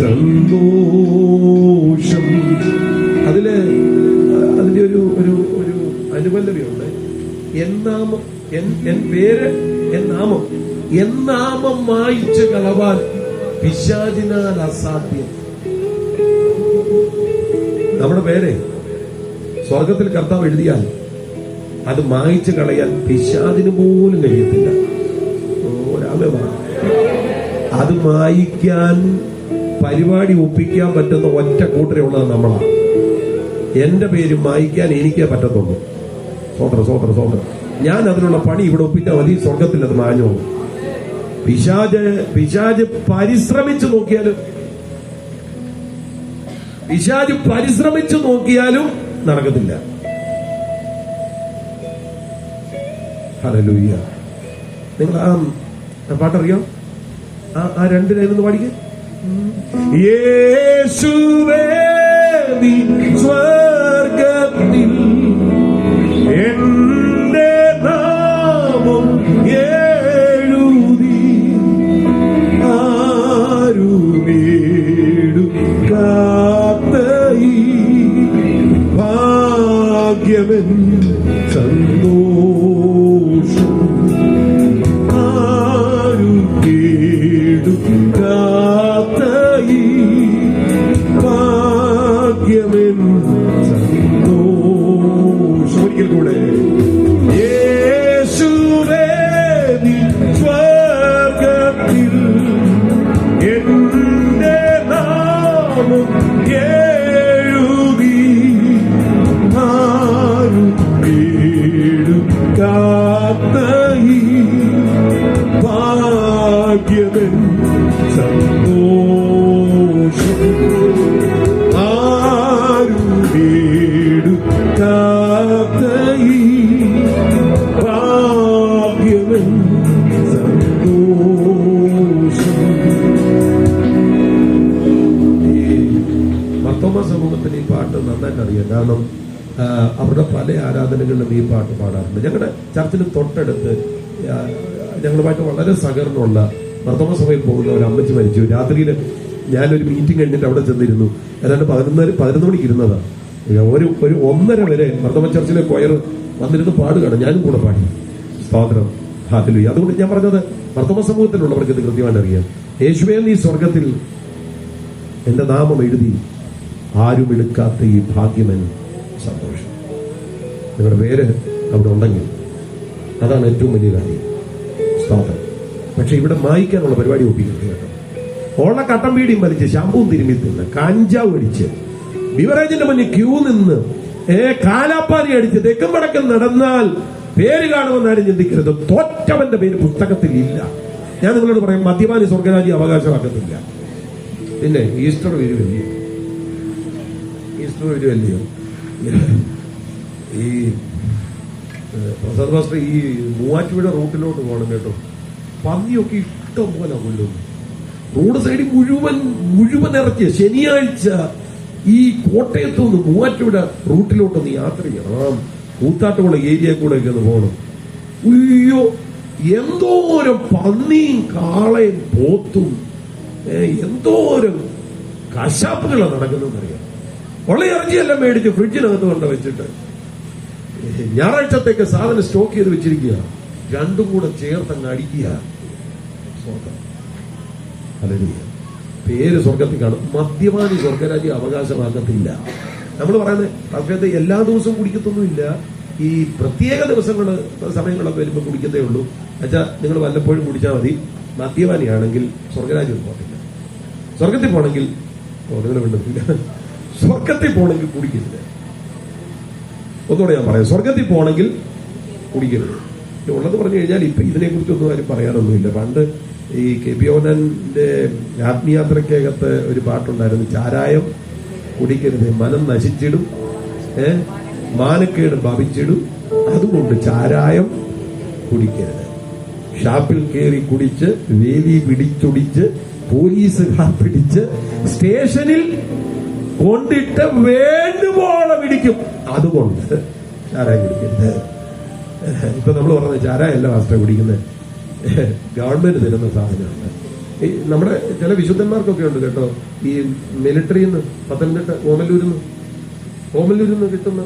സന്തോഷം. അതിന്റെ ഒരു അനുപല്ലവിയുണ്ട്. എന്നാമം, എൻ പേര്, എന്നാമം, എന്നാമം മായിച്ചു കളവാൻ പിശാചിനാൽ അസാധ്യം. നമ്മുടെ പേര് സ്വർഗത്തിൽ കർത്താവ് എഴുതിയാൽ അത് മായിച്ചു കളയാൻ പിശാചിന് പോലും കഴിയത്തില്ല. അത് മായിക്കാൻ പരിപാടി ഒപ്പിക്കാൻ പറ്റുന്ന ഒറ്റ കൂട്ടരെ ഉള്ളത് നമ്മളാണ്. എന്റെ പേര് മായിക്കാൻ എനിക്കേ പറ്റത്തുള്ളൂ. സ്വതന്ത്രം. ഞാൻ അതിനുള്ള പണി ഇവിടെ ഒപ്പിച്ചാൽ മതി, സ്വർഗത്തിൽ അത് മാഞ്ഞു പോകും. പിശാച് പരിശ്രമിച്ചു നോക്കിയാലും നടക്കത്തില്ല. ഹല്ലേലൂയ. നിങ്ങൾ ആ പാട്ടറിയോ? ആ 2 ലൈനൊന്ന് പാടിക്കേ. യേശുവേ നീ സ്വർഗത്തിൽ എന്റെ നാമം എഴുതി ആരുമേടുക്കാത്ത ഈ ഭാഗ്യമെൻ സന്തോഷം ആരുമേടുക്കാത്ത ഈ ഭാഗ്യമെൻ സന്തോഷം. ഒരിക്കൽ കൂടെ. യേശുവേ നീ സ്വർഗത്തിൽ എന്റെ നാമം എഴുതി ആരുമേടുക്കാത്ത ഈ ഭാഗ്യമെൻ സന്തോഷം ആരുമേടുക്കാത്ത ഈ ഭാഗ്യമെൻ സന്തോഷം. ഈ മർത്തോമ സമൂഹത്തിന് ഈ പാട്ട് നന്നായിട്ട് അറിയാം. കാരണം അവരുടെ പല ആരാധനകളിലും ഈ പാട്ട് പാടാറുണ്ട്. ഞങ്ങളുടെ ചർച്ചിന് തൊട്ടടുത്ത് ഞങ്ങളുമായിട്ട് വളരെ സഹകരണമുള്ള മർത്തോമ സഭയിൽ പോകുന്ന ഒരു അമ്മച്ചി മരിച്ചു. രാത്രിയിൽ ഞാനൊരു മീറ്റിംഗ് കഴിഞ്ഞിട്ട് അവിടെ ചെന്നിരുന്നു. ഏതാണ്ട് 11 മണിക്ക് ഇരുന്നതാണ്. ഒരു 1:30 വരെ മർത്തോമ ചർച്ചിലെ കൊയർ വന്നിരുന്ന് പാടുകയാണ്. ഞാനും കൂടെ പാടി. സ്തോത്രം. ഹല്ലേലൂയ. അതുകൊണ്ട് ഞാൻ പറഞ്ഞത് മർത്തോമ സമൂഹത്തിലുള്ളവർക്ക് ഇത് കൃത്യമായിട്ട് അറിയാം. യേശുവേ നീ സ്വർഗത്തിൽ എന്റെ നാമം എഴുതി ആരും എടുക്കാത്ത ഈ ഭാഗ്യമെൻ സന്തോഷം. നിങ്ങളുടെ പേര് അവിടെ ഉണ്ടെങ്കിൽ അതാണ് ഏറ്റവും വലിയ കാര്യം. സ്തോത്രം. പക്ഷെ ഇവിടെ മായ്ക്കാനുള്ള പരിപാടി ഒപ്പിക്കുന്നത് കേട്ടോ. ഓള കട്ടം പീടിയും വലിച്ച് ശാമ്പൂവും തിരുമ്മി തിന്ന് കഞ്ചാവ് അടിച്ച് ബിവറേജിന്റെ മുന്നിൽ ക്യൂ നിന്ന് കാലാപ്പാനി അടിച്ച് തെക്കും വടക്കും നടന്നാൽ പേര് കാണുമെന്ന് ആരും ചിന്തിക്കരുത്. തോറ്റവന്റെ പേര് പുസ്തകത്തിൽ ഇല്ല. ഞാൻ നിങ്ങളോട് പറയും, മദ്യപാനി സ്വർഗരാജ്യം അവകാശമാക്കത്തില്ല. പിന്നെ ഈസ്റ്റർ വരുമല്ലയോ ഈ പ്രസാദ് മാസ്റ്റർ ഈ മൂവാറ്റുപുഴ റൂട്ടിലോട്ട് പോകണം കേട്ടോ. പന്നിയൊക്കെ ഇഷ്ടം പോലെ കൊല്ലുന്നു. റോഡ് സൈഡിൽ മുഴുവൻ ഇറക്കിയ ശനിയാഴ്ച ഈ കോട്ടയത്തു നിന്ന് മൂവാറ്റുപുഴ റൂട്ടിലോട്ടൊന്ന് യാത്ര ചെയ്യണം. കൂത്താട്ടുകുളം ഏരിയ കൂടെ ഒക്കെ ഒന്ന് പോകണം. അയ്യോ, എന്തോരം പന്നിയും കാളയും പോത്തും എന്തോരം കശാപ്പുകളാണ് നടക്കുന്നതെന്നറിയാം. ഉള്ള ഇറച്ചിയെല്ലാം മേടിച്ച് ഫ്രിഡ്ജിനകത്ത് കൊണ്ട് വെച്ചിട്ട് ഞായറാഴ്ചത്തേക്ക് സാധനം സ്റ്റോക്ക് ചെയ്ത് വെച്ചിരിക്കുക. രണ്ടും കൂടെ ചേർത്തങ്ങ് അടിക്കുക. പേര് സ്വർഗത്തിൽ കാണും. മദ്യപാനി സ്വർഗരാജ്യം അവകാശമാക്കത്തില്ല. നമ്മൾ പറയുന്നത് പക്ഷേ എല്ലാ ദിവസവും കുടിക്കത്തൊന്നുമില്ല. ഈ പ്രത്യേക സമയങ്ങളൊക്കെ വരുമ്പോൾ കുടിക്കത്തേ ഉള്ളൂ. എന്നുവെച്ചാൽ നിങ്ങൾ വല്ലപ്പോഴും കുടിച്ചാൽ മതി. മദ്യപാനിയാണെങ്കിൽ സ്വർഗരാജ്യം പോകത്തില്ല. സ്വർഗത്തിൽ പോകണമെങ്കിൽ നിങ്ങൾ വേണ്ടതില്ല. സ്വർഗത്തിൽ പോകണമെങ്കിൽ കുടിക്കരുത്. ഒന്നുകൂടെ ഞാൻ പറയാം, സ്വർഗത്തിൽ പോകണമെങ്കിൽ കുടിക്കരുത്. ഉള്ളത് പറഞ്ഞു കഴിഞ്ഞാൽ ഇപ്പൊ ഇതിനെക്കുറിച്ചൊന്നും ആരും പറയാനൊന്നുമില്ല. പണ്ട് ഈ കെ.പി. ഓനന്റെ ആത്മീയാത്രയ്ക്കകത്ത് ഒരു പാട്ടുണ്ടായിരുന്നു, ചാരായം കുടിക്കരുത്, മനം നശിച്ചിടും, മാനക്കേട് ഭവിച്ചിടും, അതുകൊണ്ട് ചാരായം കുടിക്കരുത്. ഷാപ്പിൽ കയറി കുടിച്ച് വേലി പിടിച്ചൊടിച്ച് പോലീസുകാർ പിടിച്ച് സ്റ്റേഷനിൽ കൊണ്ടിട്ട് വേണ്ടുപോലെ പിടിക്കും. അതുകൊണ്ട് ചാരായം കുടിക്കരുത്. ഇപ്പൊ നമ്മൾ പറഞ്ഞ ചാരായല്ല മാസ്റ്റർ കുടിക്കുന്നത്, ഗവൺമെന്റ് തരുന്ന സാധനമാണ്. ഈ നമ്മുടെ ചില വിശുദ്ധന്മാർക്കൊക്കെ ഉണ്ട് കേട്ടോ, ഈ മിലിറ്ററിയിൽ നിന്ന് പത്തനംതിട്ട ഓമല്ലൂരിൽ നിന്ന് കിട്ടുന്ന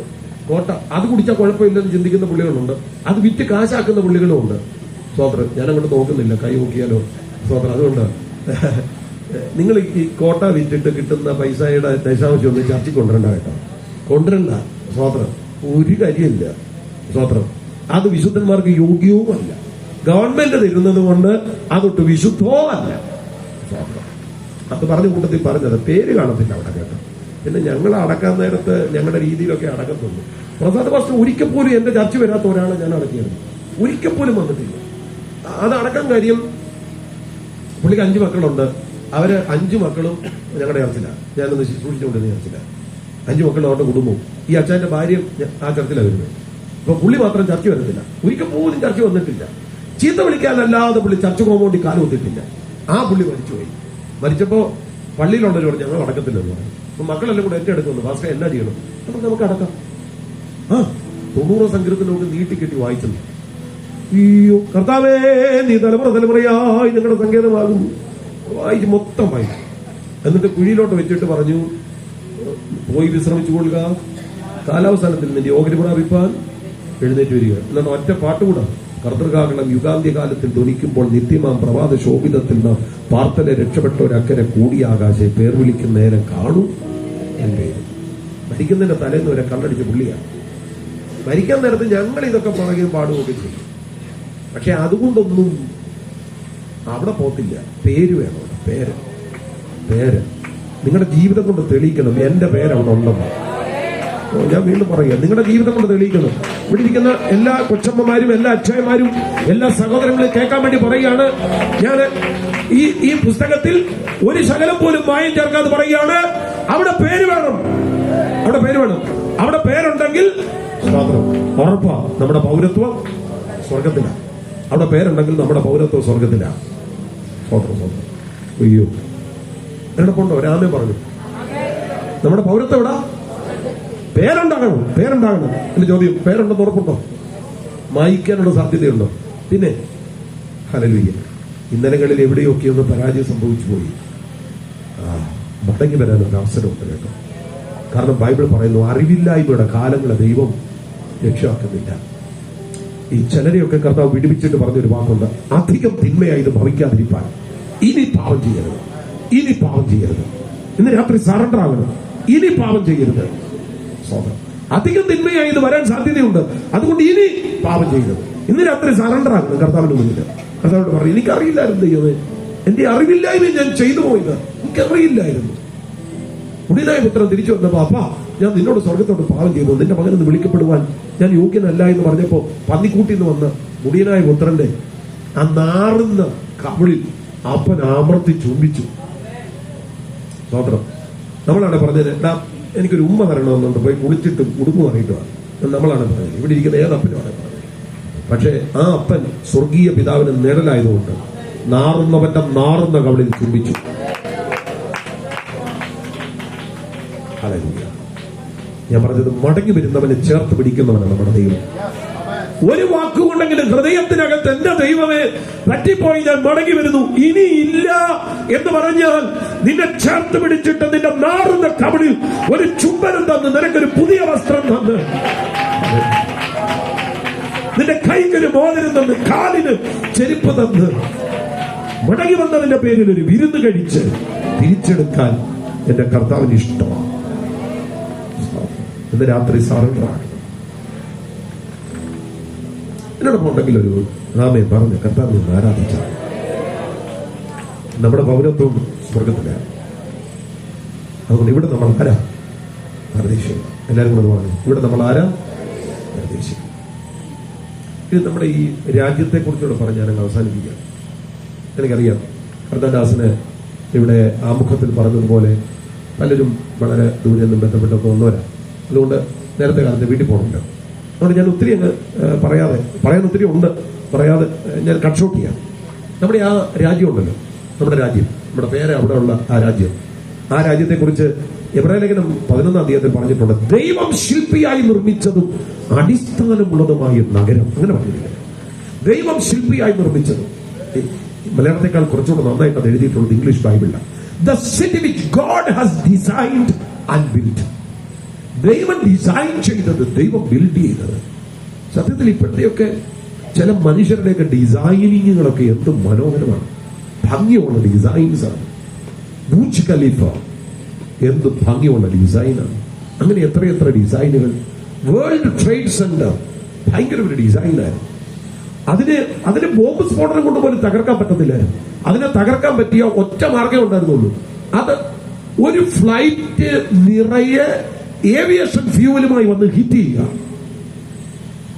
കോട്ട, അത് കുടിച്ചാൽ കുഴപ്പമില്ലെന്ന് ചിന്തിക്കുന്ന പുള്ളികളുണ്ട്. അത് വിറ്റ് കാശാക്കുന്ന പുള്ളികളും ഉണ്ട്. സ്വോത്രം, ഞാനങ്ങോട്ട് നോക്കുന്നില്ല, കൈ നോക്കിയാലോ സ്വോത്രം. അതുകൊണ്ട് നിങ്ങൾ ഈ കോട്ട വിറ്റിട്ട് കിട്ടുന്ന പൈസയുടെ ദശാംശം ഒന്നും ചർച്ചയ്ക്ക് കൊണ്ടുവരണ്ട കേട്ടോ, കൊണ്ടുവരണ്ട. സ്വോത്രം, ഒരു കാര്യമില്ല. സ്വോത്രം, അത് വിശുദ്ധന്മാർക്ക് യോഗ്യവുമല്ല. ഗവൺമെന്റ് തരുന്നത് കൊണ്ട് അതൊട്ട് വിശുദ്ധവുമല്ല. അത് പറഞ്ഞ കൂട്ടത്തിൽ പറഞ്ഞത് പേര് കാണത്തില്ല അവിടെ കേട്ടോ. പിന്നെ ഞങ്ങൾ അടക്കാൻ നേരത്ത് ഞങ്ങളുടെ രീതിയിലൊക്കെ അടക്കത്തുള്ളൂ. പ്രസാദ പാസ്റ്റർ ഒരിക്കൽ പോലും എന്റെ ചർച്ച വരാത്ത ഒരാളെ ഞാൻ അടക്കിയത്, ഒരിക്കൽ പോലും വന്നിട്ടില്ല. അത് അടക്കാൻ കാര്യം, പുള്ളിക്ക് 5 മക്കളുണ്ട്. അവര് 5 മക്കളും ഞങ്ങളുടെ ചർച്ചിലാണ്, ഞാനൊന്ന് ശുശ്രൂഷിച്ചുകൊണ്ടിരുന്ന ചർച്ചിലാണ്. 5 മക്കളും അവരുടെ കുടുംബവും. ഈ അച്ഛന്റെ ഭാര്യയും ആ ചർച്ചിലാണ് വരുന്നത്. അപ്പൊ പുള്ളി മാത്രം ചർച്ച വരത്തില്ല, ഒരിക്കൽ പോലും ചർച്ച വന്നിട്ടില്ല. ചീത്ത വിളിക്കാനല്ലാതെ പുള്ളി ചർച്ച കോമ്പൗണ്ടിൽ കാലുകൊത്തിട്ടില്ല. ആ പുള്ളി മരിച്ചുപോയി. മരിച്ചപ്പോ പള്ളിയിലുള്ളവർ പറഞ്ഞു ഞങ്ങൾ അടക്കത്തില്ലെന്ന് പറഞ്ഞു. അപ്പൊ മക്കളെല്ലാം കൂടെ ഏറ്റെടുക്കുന്നു, ഭാസ്കർ എന്നാ ചെയ്യണം, അപ്പൊ നമുക്ക് അടക്കാം. 90 സങ്കീർത്തനമൊക്കെ നീട്ടിക്കെട്ടി വായിച്ചു. അയ്യോ കർത്താവേ, നീ തലമുറയായി നിങ്ങളുടെ സങ്കേതമാകും. വായിച്ച് മൊത്തം വായിച്ചു. എന്നിട്ട് കുഴിയിലോട്ട് വെച്ചിട്ട് പറഞ്ഞു, പോയി വിശ്രമിച്ചു കൊള്ളുക, കാലാവസാനത്തിൽ നിന്റെ ഓഹരി പ്രാപിപ്പാൻ എഴുന്നേറ്റ് വരിക. എന്നിട്ട് ഒറ്റ പാട്ടുകൂടാ, കർത്തൃകാകളം യുഗാന്ത്യകാലത്തിൽ ധ്വനിക്കുമ്പോൾ നിത്യമാം പ്രഭാത ശോഭിതത്തിൽ നിന്ന് പാർത്തലെ രക്ഷപ്പെട്ടവരക്കരെ കൂടിയ ആകാശെ പേർ വിളിക്കുന്ന നേരം കാണും എൻ പേര്. മരിക്കുന്നതിന്റെ തലേന്ന് വരെ കണ്ണടിച്ച പുള്ളിയാണ്. മരിക്കാൻ നേരത്ത് ഞങ്ങൾ ഇതൊക്കെ പറയുകയും പാടുകയൊക്കെ ചെയ്യും. പക്ഷെ അതുകൊണ്ടൊന്നും അവിടെ പോത്തില്ല. പേര് വേണം, പേര് നിങ്ങളുടെ ജീവിതം കൊണ്ട് തെളിയിക്കണം. എന്റെ പേരവിടെ ഉണ്ടെന്ന് ഞാൻ വീണ്ടും പറയുക, നിങ്ങളുടെ ജീവിതം കൊണ്ട് തെളിയിക്കണം. ഇവിടെ ഇരിക്കുന്ന എല്ലാ കൊച്ചമ്മമാരും എല്ലാ അച്ഛന്മാരും എല്ലാ സഹോദരങ്ങളും കേൾക്കാൻ വേണ്ടി പറയുകയാണ്. ഞാൻ ഈ പുസ്തകത്തിൽ ഒരു ശകലം പോലും മായം ചേർക്കാതെ പറയുകയാണ്, അവിടെ പേര് വേണം, അവിടെ പേര് വേണം. അവിടെ പേരുണ്ടെങ്കിൽ ഉറപ്പാ നമ്മുടെ പൗരത്വം സ്വർഗത്തിലാണ്. അവിടെ പേരുണ്ടെങ്കിൽ നമ്മുടെ പൗരത്വം സ്വർഗത്തിലാണ്. അയ്യോ എന്നോടൊപ്പമുണ്ടോ? രാമേ പറഞ്ഞു നമ്മുടെ പൗരത്വം എവിടാ? പേരുണ്ടാകണം. എന്റെ ചോദ്യം, പേരുണ്ടെന്ന് ഉറപ്പുണ്ടോ? മായിക്കാനുള്ള സാധ്യതയുണ്ടോ? പിന്നെ ഹല്ലേലൂയ, ഇന്നലകളിൽ എവിടെയൊക്കെ ഒന്ന് പരാജയം സംഭവിച്ചു പോയി, മടങ്ങി വരാനൊരു അവസരമുണ്ട് കേട്ടോ. കാരണം ബൈബിൾ പറയുന്നു, അറിവില്ലായ്മയുടെ കാലങ്ങളെ ദൈവം രക്ഷാക്കുന്നില്ല. ഈ ചിലരെയൊക്കെ കർത്താവ് വിടുവിച്ചിട്ട് പറഞ്ഞൊരു വാക്കുണ്ട്, അധികം തിന്മയായി ഇത് ഭവിക്കാതിരിക്കാൻ ഇനി പാപം ചെയ്യരുത്. ഇന്ന് രാത്രി സറണ്ടർ ആകണം. ഇനി പാപം ചെയ്യരുത്. അധികം തിന്മയായി ഇത് വരാൻ സാധ്യതയുണ്ട്, അതുകൊണ്ട് ഇനി പാപം ചെയ്യരുത്. ഇന്ന് രാത്രി സറണ്ടർ ആകണം കർത്താവിന്റെ മുന്നിൽ. കർത്താവിനോട് പറയും, എനിക്കറിയില്ലായിരുന്നു ദൈവമേ, എന്റെ അറിവില്ലായ്മ ഞാൻ ചെയ്തു പോയത്, എനിക്കറിയില്ലായിരുന്നു. മുടിയനായ പുത്രൻ തിരിച്ചു വന്നപ്പോ, അപ്പാ ഞാൻ നിന്നോട് സ്വർഗത്തോട് പാപം ചെയ്തു, നിന്റെ മകനെന്ന് വിളിക്കപ്പെടുവാൻ ഞാൻ യോഗ്യനല്ല എന്ന് പറഞ്ഞപ്പോ പന്നിക്കൂട്ടിന്ന് വന്ന് മുടിയനായ പുത്രന്റെ ആ നാറുന്ന കവിളിൽ അപ്പൻ ആമർത്തി ചുംബിച്ചു. സ്വതന്ത്രം നമ്മളാണ് പറഞ്ഞത്, എനിക്കൊരു ഉമ്മ തരണമെന്നുണ്ട്, പോയി കുളിച്ചിട്ട് ഉടുമ്പ് പറഞ്ഞിട്ടുമാണ് നമ്മളാണ് പറഞ്ഞത്. ഇവിടെ ഇരിക്കുന്ന ഏതപ്പനുമാണ് പറഞ്ഞത്. പക്ഷേ ആ അപ്പൻ സ്വർഗീയ പിതാവിന് നിഴലായതുകൊണ്ട് നാറുന്നവന്റെ നാറുന്ന കവളിൽ ചുംബിച്ചു. ഹല്ലേലൂയ. ഞാൻ പറഞ്ഞത് മടങ്ങി വരുന്നവനെ ചേർത്ത് പിടിക്കുന്നവനാണ് നമ്മുടെ ദൈവം. ഒരു വാക്കുകൊണ്ടെങ്കിലും ഹൃദയത്തിനകത്ത് എന്റെ ദൈവമേ പറ്റിപ്പോയി, ഞാൻ മടങ്ങി വരുന്നു, ഇനി ഇല്ല എന്ന് പറഞ്ഞാൽ നിന്നെ ചേർത്ത് പിടിച്ചിട്ട് നിന്റെ നാറുന്ന കവളിൽ ഒരു ചുംബനം തന്ന്, നിനക്കൊരു പുതിയ വസ്ത്രം തന്ന്, നിന്റെ കൈക്കൊരു മോതിരം തന്ന്, കാലിന് ചെരുപ്പ് തന്ന്, മടങ്ങി വന്നതിന്റെ പേരിൽ ഒരു വിരുന്ന് കഴിച്ച് തിരിച്ചെടുക്കാൻ എന്റെ കർത്താവിന് ഇഷ്ടമാണ്. ഇന്ന് രാത്രി സറണ്ടറാണ്. എന്നോടൊപ്പം ഉണ്ടെങ്കിൽ ഒരു നാമേ പറഞ്ഞ് കർത്താവിനെ ആരാധിച്ചാൽ നമ്മുടെ പൗരത്വം സ്വർഗത്തിലാണ്. അതുകൊണ്ട് ഇവിടെ നമ്മൾ ആരാ? പരദേശികൾ. എല്ലാവരും കൂടെ പറഞ്ഞു, ഇവിടെ നമ്മൾ ആരാ? പരദേശികൾ. ഇത് നമ്മുടെ ഈ രാജ്യത്തെ കുറിച്ചുകൂടെ പറഞ്ഞ് ഞാൻ അവസാനിപ്പിക്കാം. എനിക്കറിയാം കർത്താദാസിന് ഇവിടെ ആമുഖത്തിൽ പറഞ്ഞതുപോലെ പലരും വളരെ ദൂരെ നിന്നും ബന്ധപ്പെട്ടൊക്കെ വന്നവരാ. അതുകൊണ്ട് നേരത്തെ കാലത്ത് വീട്ടിൽ പോകുന്നുണ്ട്. അതുകൊണ്ട് ഞാൻ ഒത്തിരി അങ്ങ് പറയാൻ ഒത്തിരി ഉണ്ട്, പറയാതെ ഞാൻ കട്ട് ഷോട്ട് ചെയ്യാം. നമ്മുടെ ആ രാജ്യമുണ്ടല്ലോ, നമ്മുടെ രാജ്യം, നമ്മുടെ പേര് അവിടെയുള്ള ആ രാജ്യത്തെക്കുറിച്ച് എബ്രായ ലേഖനം 11-ാം അധ്യായത്തിൽ പറഞ്ഞിട്ടുണ്ട്, ദൈവം ശില്പിയായി നിർമ്മിച്ചതും അടിസ്ഥാനമുള്ളതുമായ നഗരം. അങ്ങനെ പറഞ്ഞിരിക്കുന്നത് ദൈവം ശില്പിയായി നിർമ്മിച്ചതും. മലയാളത്തെക്കാൾ കുറച്ചുകൂടെ നന്നായിട്ട് അത് എഴുതിയിട്ടുള്ളത് ഇംഗ്ലീഷ് ബൈബിളിലാണ്. The city which God has designed and build. ദൈവം ഡിസൈൻ ചെയ്തത്, ദൈവം ബിൽഡ് ചെയ്തത്. സത്യത്തിൽ ഇപ്പോഴത്തെയൊക്കെ ചില മനുഷ്യരുടെയൊക്കെ ഡിസൈനിങ്ങുകളൊക്കെ എന്ത് മനോഹരമാണ്, ഭംഗിയുള്ള ഡിസൈൻസ് ആണ്. ബുർജ് ഖലീഫ എന്ത് ഭംഗിയുള്ള ഡിസൈനാണ്. അങ്ങനെ എത്രയെത്ര ഡിസൈനുകൾ. വേൾഡ് ട്രേഡ് സെന്റർ ഭയങ്കര ഒരു ഡിസൈനായിരുന്നു. അതിന് ബോംബ് സ്ഫോടനം കൊണ്ട് പോലും തകർക്കാൻ പറ്റത്തില്ലായിരുന്നു. അതിനെ തകർക്കാൻ പറ്റിയ ഒറ്റ മാർഗം ഉണ്ടായിരുന്നുള്ളൂ, അത് ഒരു ഫ്ലൈറ്റ് നിറയെ ഏവിയേഷൻ ഫ്യൂവലുമായി വന്ന് ഹിറ്റ് ചെയ്യുക.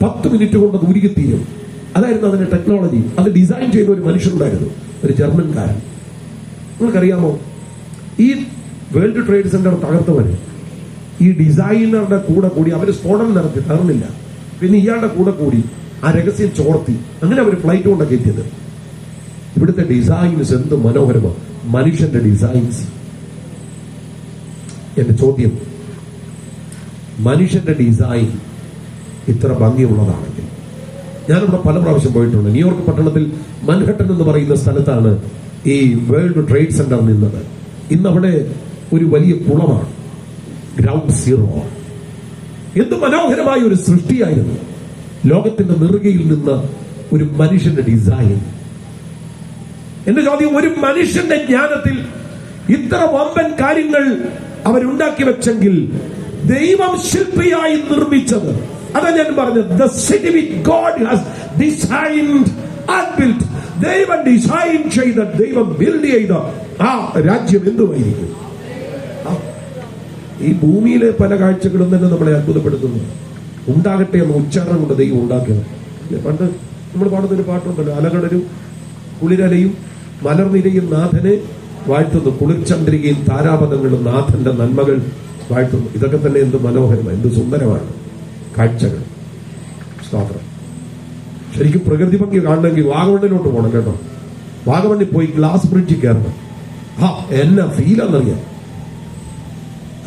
10 മിനിറ്റ് കൊണ്ട് അത് ഉരുകിത്തീരും. അതായിരുന്നു അതിന്റെ ടെക്നോളജി. അത് ഡിസൈൻ ചെയ്ത ഒരു മനുഷ്യനുണ്ടായിരുന്നു, ഒരു ജർമ്മൻകാരൻ. നിങ്ങൾക്കറിയാമോ, ഈ വേൾഡ് ട്രേഡ് സെന്റർ തകർത്തവര് ഈ ഡിസൈനറുടെ കൂടെ കൂടി, അവര് സ്ഫോടനം നടത്തി തകർന്നില്ല, പിന്നെ ഇയാളുടെ കൂടെ കൂടി ആ രഹസ്യം ചോർത്തി, അങ്ങനെ അവർ ഫ്ലൈറ്റ് കൊണ്ടൊക്കെ എത്തിയത്. ഇവിടുത്തെ ഡിസൈൻസ് എന്ത് മനോഹരമാണ്, മനുഷ്യന്റെ ഡിസൈൻസ്. എന്റെ ചോദ്യം, മനുഷ്യന്റെ ഡിസൈൻ ഇത്ര ഭംഗിയുള്ളതാണെങ്കിൽ, ഞാനിവിടെ പല പ്രാവശ്യം പോയിട്ടുണ്ട്. ന്യൂയോർക്ക് പട്ടണത്തിൽ മൻഹട്ടൻ എന്ന് പറയുന്ന സ്ഥലത്താണ് ഈ വേൾഡ് ട്രേഡ് സെന്റർ നിന്നത്. ഇന്നവിടെ ഒരു വലിയ കുളമാണ്, ഗ്രൗണ്ട് സീറോ. എന്ത് മനോഹരമായ ഒരു സൃഷ്ടിയായിരുന്നു. ലോകത്തിന്റെ നെറുകയിൽ നിന്ന് ഒരു മനുഷ്യന്റെ ഡിസൈൻ. എന്റെ ചോദ്യം, ഒരു മനുഷ്യന്റെ ജ്ഞാനത്തിൽ ഇത്ര വമ്പൻ കാര്യങ്ങൾ അവരുണ്ടാക്കി വെച്ചെങ്കിൽ ദൈവം ശില്പിയായി നിർമ്മിച്ചത്, അതാ ഞാൻ പറഞ്ഞത്, the city which God has designed and build. ദൈവം ഡിസൈൻ ചെയ്ത, ദൈവം ബിൽഡ് ചെയ്ത ആ രാജ്യം എന്തുമായിരിക്കും? ഈ ഭൂമിയിലെ പല കാഴ്ചകളും തന്നെ നമ്മളെ അത്ഭുതപ്പെടുത്തുന്നു. ഉണ്ടാകട്ടെ എന്ന ഉച്ചാരണം കൊണ്ട് ദൈവം ഉണ്ടാക്കിയത്. പണ്ട് നമ്മൾ പാടുന്നൊരു പാട്ടുണ്ടല്ലോ, അലകടലും കുളിരലയും മലർനിരയും നാഥനെ വാഴ്ത്തുന്നു, കുളിർചന്ദ്രികയും താരാപഥങ്ങളും നാഥന്റെ നന്മകൾ വാഴ്ത്തുന്നു. ഇതൊക്കെ തന്നെ എന്ത് മനോഹരമാണ്, എന്ത് സുന്ദരമാണ് കാഴ്ചകൾ. സ്തോത്രം. ശരിക്കും പ്രകൃതി ഭംഗി കാണണമെങ്കിൽ വാഗമണ്ണിലോട്ട് പോകണം കേട്ടോ. വാഗമണ്ണിൽ പോയി ഗ്ലാസ് ബ്രിഡ്ജിൽ കയറണം. എന്നാ ഫീലാന്നറിയാം.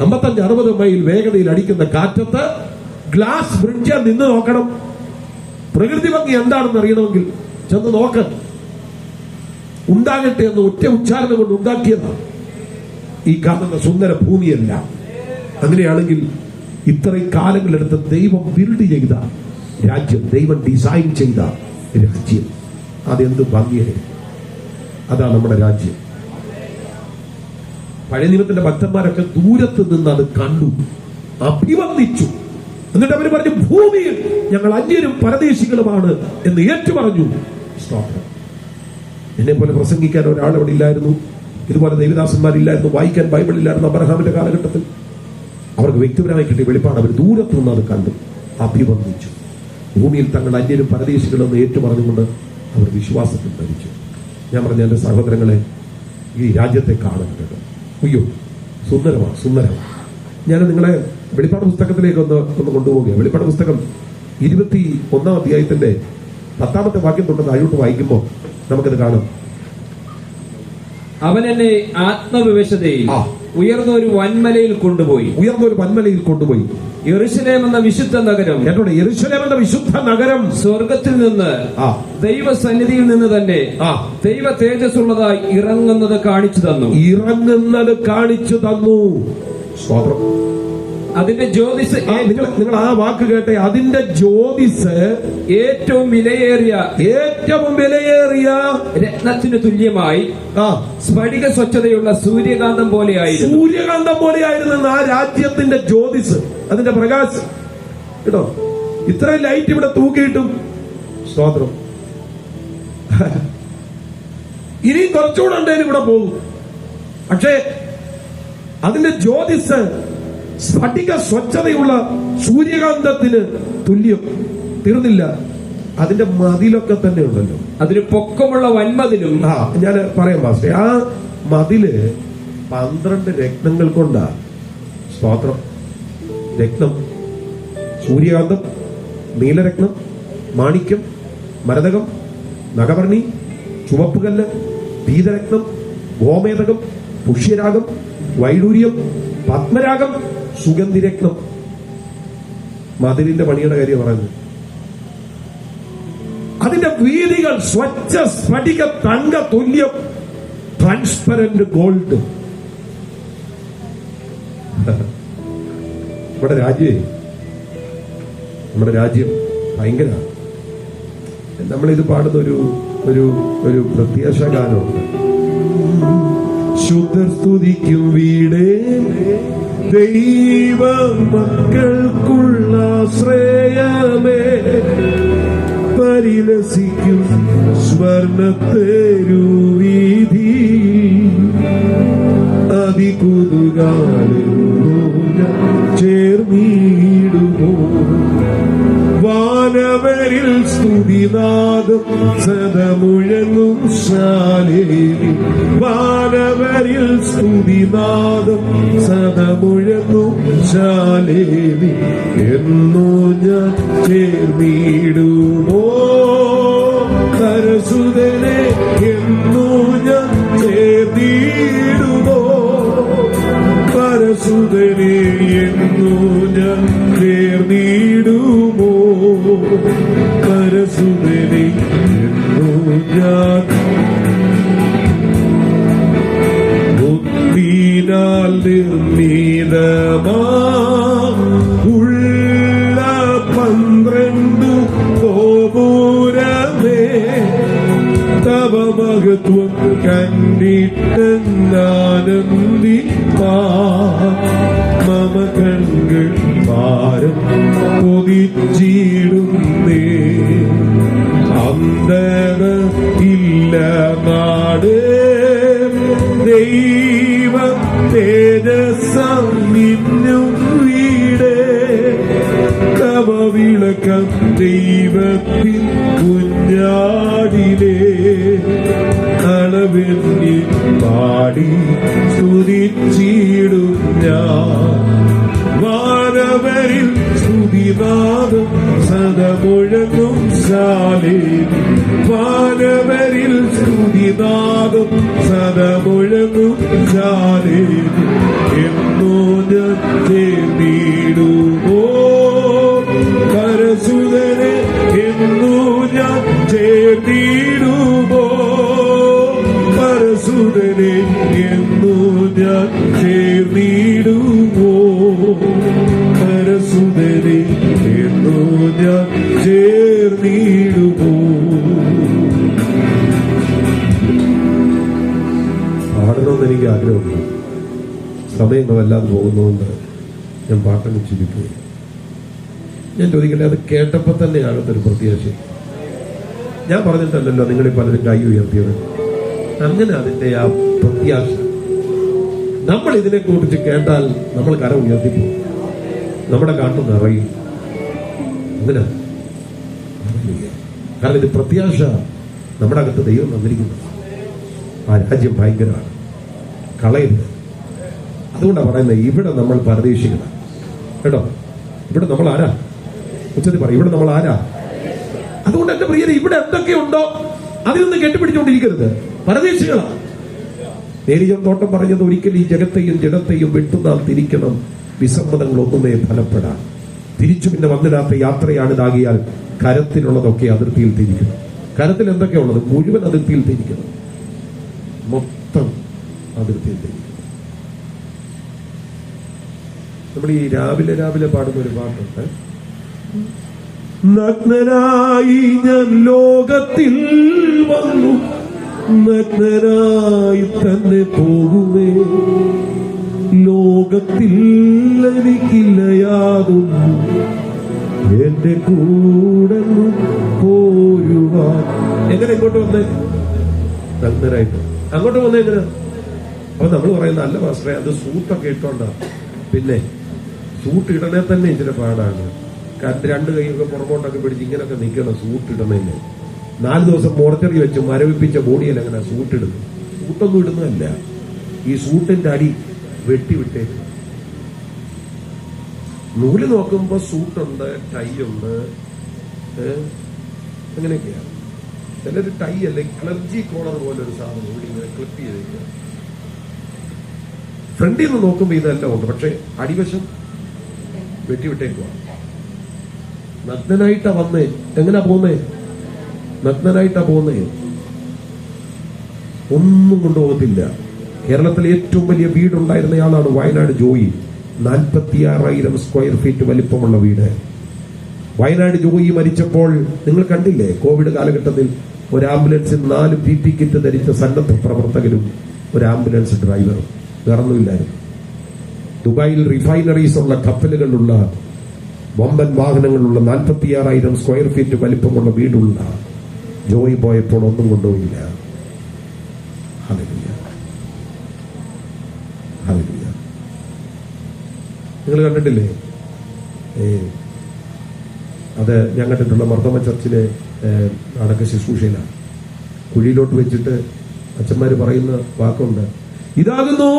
55-60 മൈൽ വേഗതയിൽ അടിക്കുന്ന കാറ്റത്ത് ഗ്ലാസ് ബ്രിഡ്ജിൽ നിന്ന് നോക്കണം. പ്രകൃതി ഭംഗി എന്താണെന്ന് അറിയണമെങ്കിൽ ചെന്ന് നോക്ക. ഉണ്ടാകട്ടെ എന്ന് ഒറ്റ ഉച്ചാരണം കൊണ്ട് ഉണ്ടാക്കിയതാണ് ഈ കാണുന്ന സുന്ദര ഭൂമിയെല്ലാം. അങ്ങനെയാണെങ്കിൽ ഇത്രയും കാലങ്ങളെടുത്ത് ദൈവം ബിൽഡ് ചെയ്ത രാജ്യം, ദൈവം ഡിസൈൻ ചെയ്ത രാജ്യം, അതെന്ത് ഭംഗിയായിരുന്നു. അതാണ് നമ്മുടെ രാജ്യം. പഴയ നിയമത്തിന്റെ ഭക്തന്മാരൊക്കെ ദൂരത്ത് നിന്ന് അത് കണ്ടു, അഭിവന്ദിച്ചു. എന്നിട്ട് അവർ പറഞ്ഞു, ഭൂമിയിൽ ഞങ്ങൾ അന്യരും പരദേശികളുമാണ് എന്ന് ഏറ്റുപറഞ്ഞു. സ്തോത്രം. എന്നെ പോലെ പ്രസംഗിക്കാൻ ഒരാൾ അവിടെ ഇല്ലായിരുന്നു, ഇതുപോലെ ദൈവദാസന്മാരില്ലായിരുന്നു, വായിക്കാൻ ബൈബിളില്ലായിരുന്നു. അബ്രഹാമിന്റെ കാലഘട്ടത്തിൽ അവർക്ക് വ്യക്തിപരമായി കിട്ടിയ വെളിപ്പാട് അവർ ദൂരത്തു നിന്ന് അത് കണ്ടു, അഭിവന്ദിച്ചു. ഭൂമിയിൽ തങ്ങൾ അന്യരും പരദേശികളെന്ന് ഏറ്റുപറഞ്ഞുകൊണ്ട് അവർ വിശ്വാസത്തിൽ ധരിച്ചു. ഞാൻ പറഞ്ഞ എന്റെ സഹോദരങ്ങളെ, ഈ രാജ്യത്തെ കാണുന്നത് അയ്യോ സുന്ദരമാണ്, സുന്ദരമാണ്. ഞാൻ നിങ്ങളെ വെളിപ്പാട് പുസ്തകത്തിലേക്ക് ഒന്ന് കൊണ്ടുപോവുകയാണ്. വെളിപ്പാട് പുസ്തകം 21-ാം അധ്യായത്തിന്റെ 10-ാമത്തെ വാക്യം തൊട്ട് താഴോട്ട് വായിക്കുമ്പോൾ നമുക്കത് കാണാം. അവൻ എന്നെ ആത്മവിവശതയിൽ ഉയർന്ന ഒരു വൻമലയിൽ കൊണ്ടുപോയി. യെരൂശലേം എന്ന വിശുദ്ധ നഗരം, യെരൂശലേം എന്ന വിശുദ്ധ നഗരം സ്വർഗത്തിൽ നിന്ന് ദൈവസന്നിധിയിൽ നിന്ന് തന്നെ ദൈവ തേജസ്സുള്ളതായി ഇറങ്ങുന്നത് കാണിച്ചു തന്നു. സ്തോത്രം. അതിന്റെ ജ്യോതിസ്, നിങ്ങൾ ആ വാക്ക് കേട്ടെ, അതിന്റെ ജ്യോതിസ് ഏറ്റവും വിലയേറിയ രത്നത്തിന് തുല്യമായി സ്ഫടിക സ്വച്ഛതയുള്ള സൂര്യകാന്തം പോലെയായിരുന്നു. ആ രാജ്യത്തിന്റെ ജ്യോതിസ്, അതിന്റെ പ്രകാശം കേട്ടോ. ഇത്രയും ലൈറ്റ് ഇവിടെ തൂക്കിയിട്ടും സ്തോത്രം. ഇനിയും കുറച്ചുകൂടെ ഉണ്ടെങ്കിലും ഇവിടെ പോകും. പക്ഷേ അതിന്റെ ജ്യോതിസ് സ്ഫടിക സ്വച്ഛതയുള്ള സൂര്യകാന്തത്തിന് തുല്യം. തീർന്നില്ല, അതിന്റെ മതിലൊക്കെ തന്നെ ഉണ്ടല്ലോ. അതിന് പൊക്കമുള്ള വൻമതിലും. ഞാൻ പറയാം മാസ്റ്റേ, ആ മതില് 12 രത്നങ്ങൾ കൊണ്ടാ. സ്തോത്രം. രത്നം, സൂര്യകാന്തം, നീലരത്നം, മാണിക്യം, മരതകം, നഗവർണി, ചുവപ്പുകല്ല്, പീതരത്നം, ഗോമേതകം, പുഷ്യരാഗം, വൈഡൂര്യം, പത്മരാഗം, സുഗന്ധിരത്നം. മതിലിന്റെ പണിയുടെ കാര്യം പറയുന്നത്. അതിന്റെ വീതികൾ സ്വച്ഛ സ്ഫടിക തങ്ക തുല്യം, ട്രാൻസ്പെറന്റ് ഗോൾഡ്. നമ്മുടെ രാജ്യം ഭയങ്കര. നമ്മളിത് പാടുന്ന ഒരു പ്രത്യാശ ഗാനമുണ്ട്. ശുദ്ധർ സ്തുതിക്കും വീടേ, ദൈവ മക്കൾക്കുള്ള ശ്രേയമേ, പരിലസിക്കും സ്വർണത്തേരുവീതി, ചേർന്നിടുമോ. വാനവരിൽ സ്തുതിനാദം സദമുഴങ്ങും ശാലേലി, വാനവരിൽ സ്തുതിനാദം സദമുഴങ്ങും ശാലേലി, എന്നോ ഞാൻ ചേർന്നിടുമോ. കരസുതനെ എന്നോ ഞാൻ ചേർന്നിടുമോ. പരസുതനെ എന്നോ ഞാൻ ചേർന്നിടുമോ. പരസുതനെ എന്നോ ഞാൻ ബുദ്ധിനാൽ നിർമ്മിതമാ ഉള്ള 12 ഗോപുരമേ, തവ മഹത്വം കണ്ടിട്ടെന്നാനന്ദിപ്പാ. മമ കൺകൾ പാരം കൊതിച്ചിടുന്നേ. അന്ധത ഇല്ല നാട്, ദൈവ തേജസ്സം മിന്നും വീടേ. തവ വിളക്കം ദൈവത്തിൻ കുഞ്ഞാടിലേ. അളവെന്നി പാടി സ്തുതിച്ചിടും ഞാൻ. വാനവരിൽ സ്തുതിനാദം സദമുഴങ്ങും ശാലേലി, വാനവരിൽ സ്തുതിനാദം സദമുഴങ്ങും ശാലേലി, എന്നോ ഞാൻ ചേർന്നിടുമോ. പരസുതനെ എന്നോ ഞാൻ ചേർന്നിടുമോ. പരസുതനെ എന്നോ ഞാൻ ചേർന്നിടുമോ. പരസുതനെ എന്നോ ഞാൻ ചേർന്നിടുമോ. പാടണമെന്ന് എനിക്ക് ആഗ്രഹമുണ്ട്. സമയങ്ങൾ വല്ലാതെ പോകുന്നതുകൊണ്ട് ഞാൻ പാട്ടങ്ങ് ചിരിക്കുക. ഞാൻ ചോദിക്കട്ടെ, അത് കേട്ടപ്പോൾ തന്നെയാണ് ഒരു പ്രത്യാശ. ഞാൻ പറഞ്ഞിട്ടല്ലല്ലോ നിങ്ങളീ പലരും കൈ ഉയർത്തിയത്. അങ്ങനെ അതിന്റെ ആ പ്രത്യാശ നമ്മൾ ഇതിനെ കുറിച്ച് കേട്ടാൽ നമ്മൾ കരം ഉയർത്തിപ്പോ, നമ്മുടെ കാട്ടു നിറയും. അങ്ങനെ കാരണം ഇത് പ്രത്യാശ നമ്മുടെ അകത്ത് ദൈവം തന്നിരിക്കുന്നു. ആ രാജ്യം ഭയങ്കരമാണ്, കളയരുത്. അതുകൊണ്ടാണ് പറയുന്നത്, ഇവിടെ നമ്മൾ പരദേശികളാണ് കേട്ടോ. ഇവിടെ നമ്മൾ ആരാ? ഉച്ചത്തിൽ പറയും, ഇവിടെ നമ്മൾ ആരാ? അതുകൊണ്ട് എന്റെ പ്രിയരെ, ഇവിടെ എന്തൊക്കെയുണ്ടോ അതിലൊന്നും കെട്ടിപ്പിടിച്ചുകൊണ്ടിരിക്കരുത്. പരദേശികളാണ്. നേരിയം തോട്ടം പറഞ്ഞത്, ഒരിക്കൽ ഈ ജഗത്തെയും ജഡത്തെയും വിട്ടുനാൾ തിരിക്കണം, വിസമ്മതങ്ങളൊന്നുമേ ഫലപ്പെടാൻ. തിരിച്ചു പിന്നെ വന്നിടാത്ത യാത്രയാണിതാകിയാൽ കരത്തിലുള്ളതൊക്കെ അതിർത്തിയിൽ തിരിക്കണം. കരത്തിൽ എന്തൊക്കെയുള്ളത് മുഴുവൻ അതിർത്തിയിൽ തിരിക്കണം, മൊത്തം അതിർത്തിയിൽ തിരിക്കണം. നമ്മൾ ഈ രാവിലെ പാടുന്ന ഒരു പാട്ടുണ്ട്, നഗ്നനായി ഞാൻ ലോകത്തിൽ വന്നു, നഗ്നനായി തന്നെ പോകുമേ, ലോകത്തിൽ എനിക്കില്ല യാതൊന്നും, എന്റെ കൂടെ പോരുവാൻ. എങ്ങനെ ഇങ്ങോട്ട് വന്നേ? നഗ്നനായിട്ട് അങ്ങോട്ട് വന്നേ എങ്ങനെ? അപ്പൊ നമ്മൾ പറയുന്ന അല്ല പാസ്റ്ററെ, അത് സൂട്ടൊക്കെ ഇട്ടോണ്ടാ. പിന്നെ സൂട്ട് ഇടണേ തന്നെ ഇച്ചിരി പാടാണ്. രണ്ട് കൈയൊക്കെ പുറകോട്ടൊക്കെ പിടിച്ച് ഇങ്ങനൊക്കെ നിൽക്കണം സൂട്ട് ഇടണേന്. 4 ദിവസം മോർച്ചറി വെച്ച് മരവിപ്പിച്ച ബോഡിയിൽ അങ്ങനെ സൂട്ട് ഇടുന്നു. സൂട്ടൊന്നും ഇടുന്നതല്ല, ഈ സൂട്ടിന്റെ അടി വെട്ടിവിട്ടേക്ക്. നൂല് നോക്കുമ്പോ സൂട്ടുണ്ട്, ടൈ ഉണ്ട്, അങ്ങനെയൊക്കെയാണ്. ചിലര് ടൈ അല്ലെ ക്ലർജി കോളർ പോലെ ഒരു സാധനം ഇവിടെ ഇങ്ങനെ ക്ലിപ്പ് ചെയ്തേക്കുക. ഫ്രണ്ടിൽ നിന്ന് നോക്കുമ്പോ ഇതെല്ലാം ഉണ്ട്, പക്ഷെ അടിവശം വെട്ടിവിട്ടേക്കുക. നഗ്നനായിട്ടാ വന്നേ. എങ്ങനാ പോന്നേ? നഗ്നനായിട്ടാ പോന്നേ. ഒന്നും കൊണ്ടുപോകത്തില്ല. കേരളത്തിലെ ഏറ്റവും വലിയ വീടുണ്ടായിരുന്നയാളാണ് വയനാട് ജോയി. 46,000 സ്ക്വയർ ഫീറ്റ് വലിപ്പമുള്ള വീട്. വയനാട് ജോയി മരിച്ചപ്പോൾ നിങ്ങൾ കണ്ടില്ലേ, കോവിഡ് കാലഘട്ടത്തിൽ ഒരു ആംബുലൻസിൽ 4 PP കിറ്റ് ധരിച്ച സന്നദ്ധ പ്രവർത്തകരും ഒരു ആംബുലൻസ് ഡ്രൈവറും, വേറൊന്നുമില്ലായിരുന്നു. ദുബായിൽ റിഫൈനറീസ് ഉള്ള കപ്പലുകളുള്ള വമ്പൻ വാഹനങ്ങളുള്ള 46,000 സ്ക്വയർ ഫീറ്റ് വലിപ്പമുള്ള വീടുള്ള ജോയി പോയപ്പോൾ ഒന്നും കൊണ്ടുപോയില്ല. Hallelujah, hallelujah. നിങ്ങൾ കണ്ടിട്ടില്ലേ? അത് ഞാൻ കണ്ടിട്ടുള്ള മർദ്ദമ ചർച്ചിലെ അടക്ക ശുശ്രൂഷയിലാണ്. കുഴിയിലോട്ട് വെച്ചിട്ട് അച്ഛന്മാര് പറയുന്ന വാക്കുണ്ട്, ഇതാകുന്നു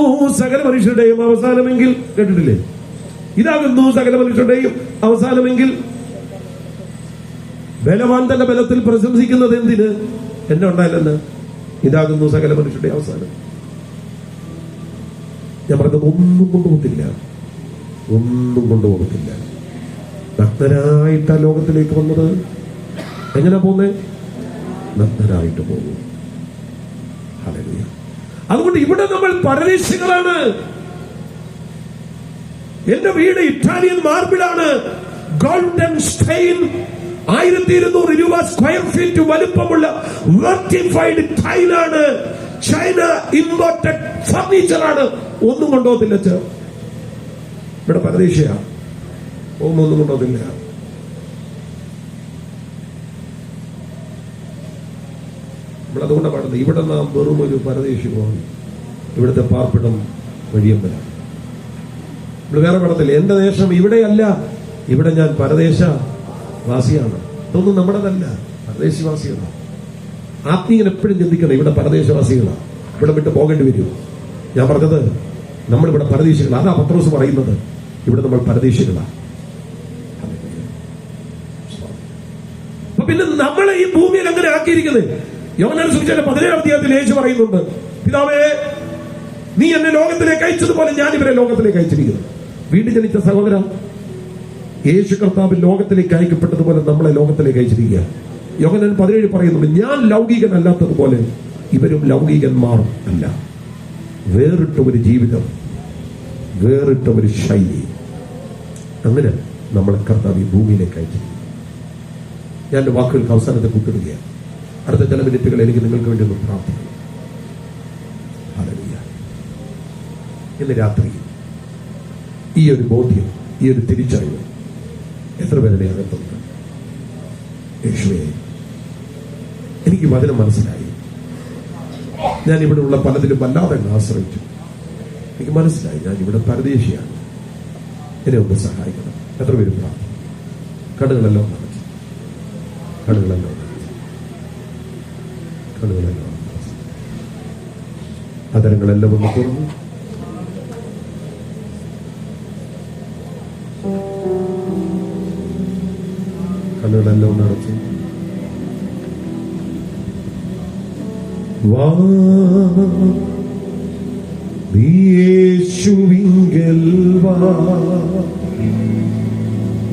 സകല മനുഷ്യരുടെയും അവസാനമെങ്കിൽ. കേട്ടിട്ടില്ലേ? ഇതാകുന്നു സകല മനുഷ്യരുടെയും അവസാനമെങ്കിൽ. ബലവാൻ തന്റെ ബലത്തിൽ പ്രശംസിക്കുന്നത് എന്തിന്? എന്നെ ഉണ്ടായില്ലെന്ന്. ഇതാകുന്നു സകല മനുഷ്യരുടെ അവസാനം. ഞാൻ പറഞ്ഞത് ഒന്നും കൊണ്ടുപോകത്തില്ല, ഒന്നും കൊണ്ടുപോകത്തില്ല. നഗ്നനായിട്ടാ ലോകത്തിലേക്ക് വന്നത്. എങ്ങനെ പോന്നേ? നഗ്നനായിട്ട് പോകും. ഹല്ലേലൂയ. അതുകൊണ്ട് ഇവിടെ നമ്മൾ പരദേശികളാണ്. എന്റെ വീട് ഇറ്റാലിയൻ മാർബിളാണ്, ഗോൾഡൻ സ്റ്റെയിൻ, 1200 രൂപ സ്ക്വയർ ഫീറ്റ് വലുപ്പമുള്ള വെർട്ടിഫൈഡ് ടൈലാണ്, ചൈന ഇമ്പോർട്ടഡ് ഫർണിച്ചറാണ്. ഒന്നും കൊണ്ടുപോകത്തില്ല. ഇവിടെ പരദേശിയാ, ഒന്നും കൊണ്ടുപോകത്തില്ല. നമ്മളതുകൊണ്ട് പാടുന്നത്, ഇവിടെ നാം വെറും ഒരു പരദേശികളാണ്, ഇവിടുത്തെ പാർപ്പിടം വഴിയമ്പല. നമ്മൾ വേറെ പാടത്തില്ല, എന്റെ ദേശം ഇവിടെയല്ല, ഇവിടെ ഞാൻ പരദേശ വാസിയാണ്. ഇതൊന്നും നമ്മുടെതല്ല, പരദേശവാസികളാണ്. ആത്മീയൻ എപ്പോഴും ചിന്തിക്കണം, ഇവിടെ പരദേശവാസികളാണ്, ഇവിടെ വിട്ട് പോകേണ്ടി വരും. ഞാൻ പറഞ്ഞത് നമ്മളിവിടെ പരദേശികളാണ്. അതാ പത്രോസ് പറയുന്നത്, ഇവിടെ നമ്മൾ പരദേശികളാണ്. പിന്നെ നമ്മളെ ഈ ഭൂമിയിൽ അങ്ങനെ ആക്കിയിരിക്കുന്നത്. യോഹന്നാൻ സുവിശേഷം 17-ാം അധ്യായത്തിൽ യേശു പറയുന്നുണ്ട്, പിതാവേ, നീ എന്നെ ലോകത്തിലേക്ക് അയച്ചതുപോലെ ഞാൻ ഇവരെ ലോകത്തിലേക്ക് അയച്ചിരിക്കുന്നു. വീണ്ടും ജനിച്ച സഹോദര, യേശു കർത്താവ് ലോകത്തിലേക്ക് അയക്കപ്പെട്ടതുപോലെ നമ്മളെ ലോകത്തിലേക്ക് അയച്ചിരിക്കുക. യോഹന്നാൻ 17 പറയുന്നുണ്ട്, ഞാൻ ലൗകികനല്ലാത്തതുപോലെ ഇവരും ലൗകികന്മാർ അല്ല. വേറിട്ട ഒരു ജീവിതം, വേറിട്ട ഒരു ശൈലി, അങ്ങനെ നമ്മളെ കർത്താവ് ഈ ഭൂമിയിലേക്ക് അയച്ചിരിക്കുന്നു. ഞാൻ എന്റെ വാക്കുകൾക്ക് അവസാനത്തെ കൂട്ടിടുകയാണ്. അടുത്ത ചില മിനിറ്റുകൾ എനിക്ക് നിങ്ങൾക്ക് വേണ്ടി ഒന്ന് പ്രാർത്ഥിക്കണം. ഹല്ലേലൂയ. ഇന്ന് രാത്രി ഈ ഒരു ബോധ്യം, ഈ ഒരു തിരിച്ചറിവ് എത്ര പേരുടെ അകത്തുണ്ട്? യേശുവേ, എനിക്ക് വചനം മനസ്സിലായി. ഞാൻ ഇവിടെ ഉള്ള പലതിലും വല്ലാതെ ആശ്രയിച്ചു. എനിക്ക് മനസ്സിലായി ഞാൻ ഇവിടെ പരദേശിയാണ്, എന്നെ ഒന്ന് സഹായിക്കണം. എത്ര പേര് പ്രാർത്ഥന? കണ്ണുകളെല്ലാം അടച്ചു, കണ്ണുകളെല്ലാം അടച്ചു, കണ്ണുകളെല്ലാം അടച്ചു, അതരങ്ങളെല്ലാം ഒന്ന് തുറന്നു. കണ്ണുകളെല്ലാം ഒന്ന് അടച്ചു. വാ നീ യേശുവിങ്കൽ വാ,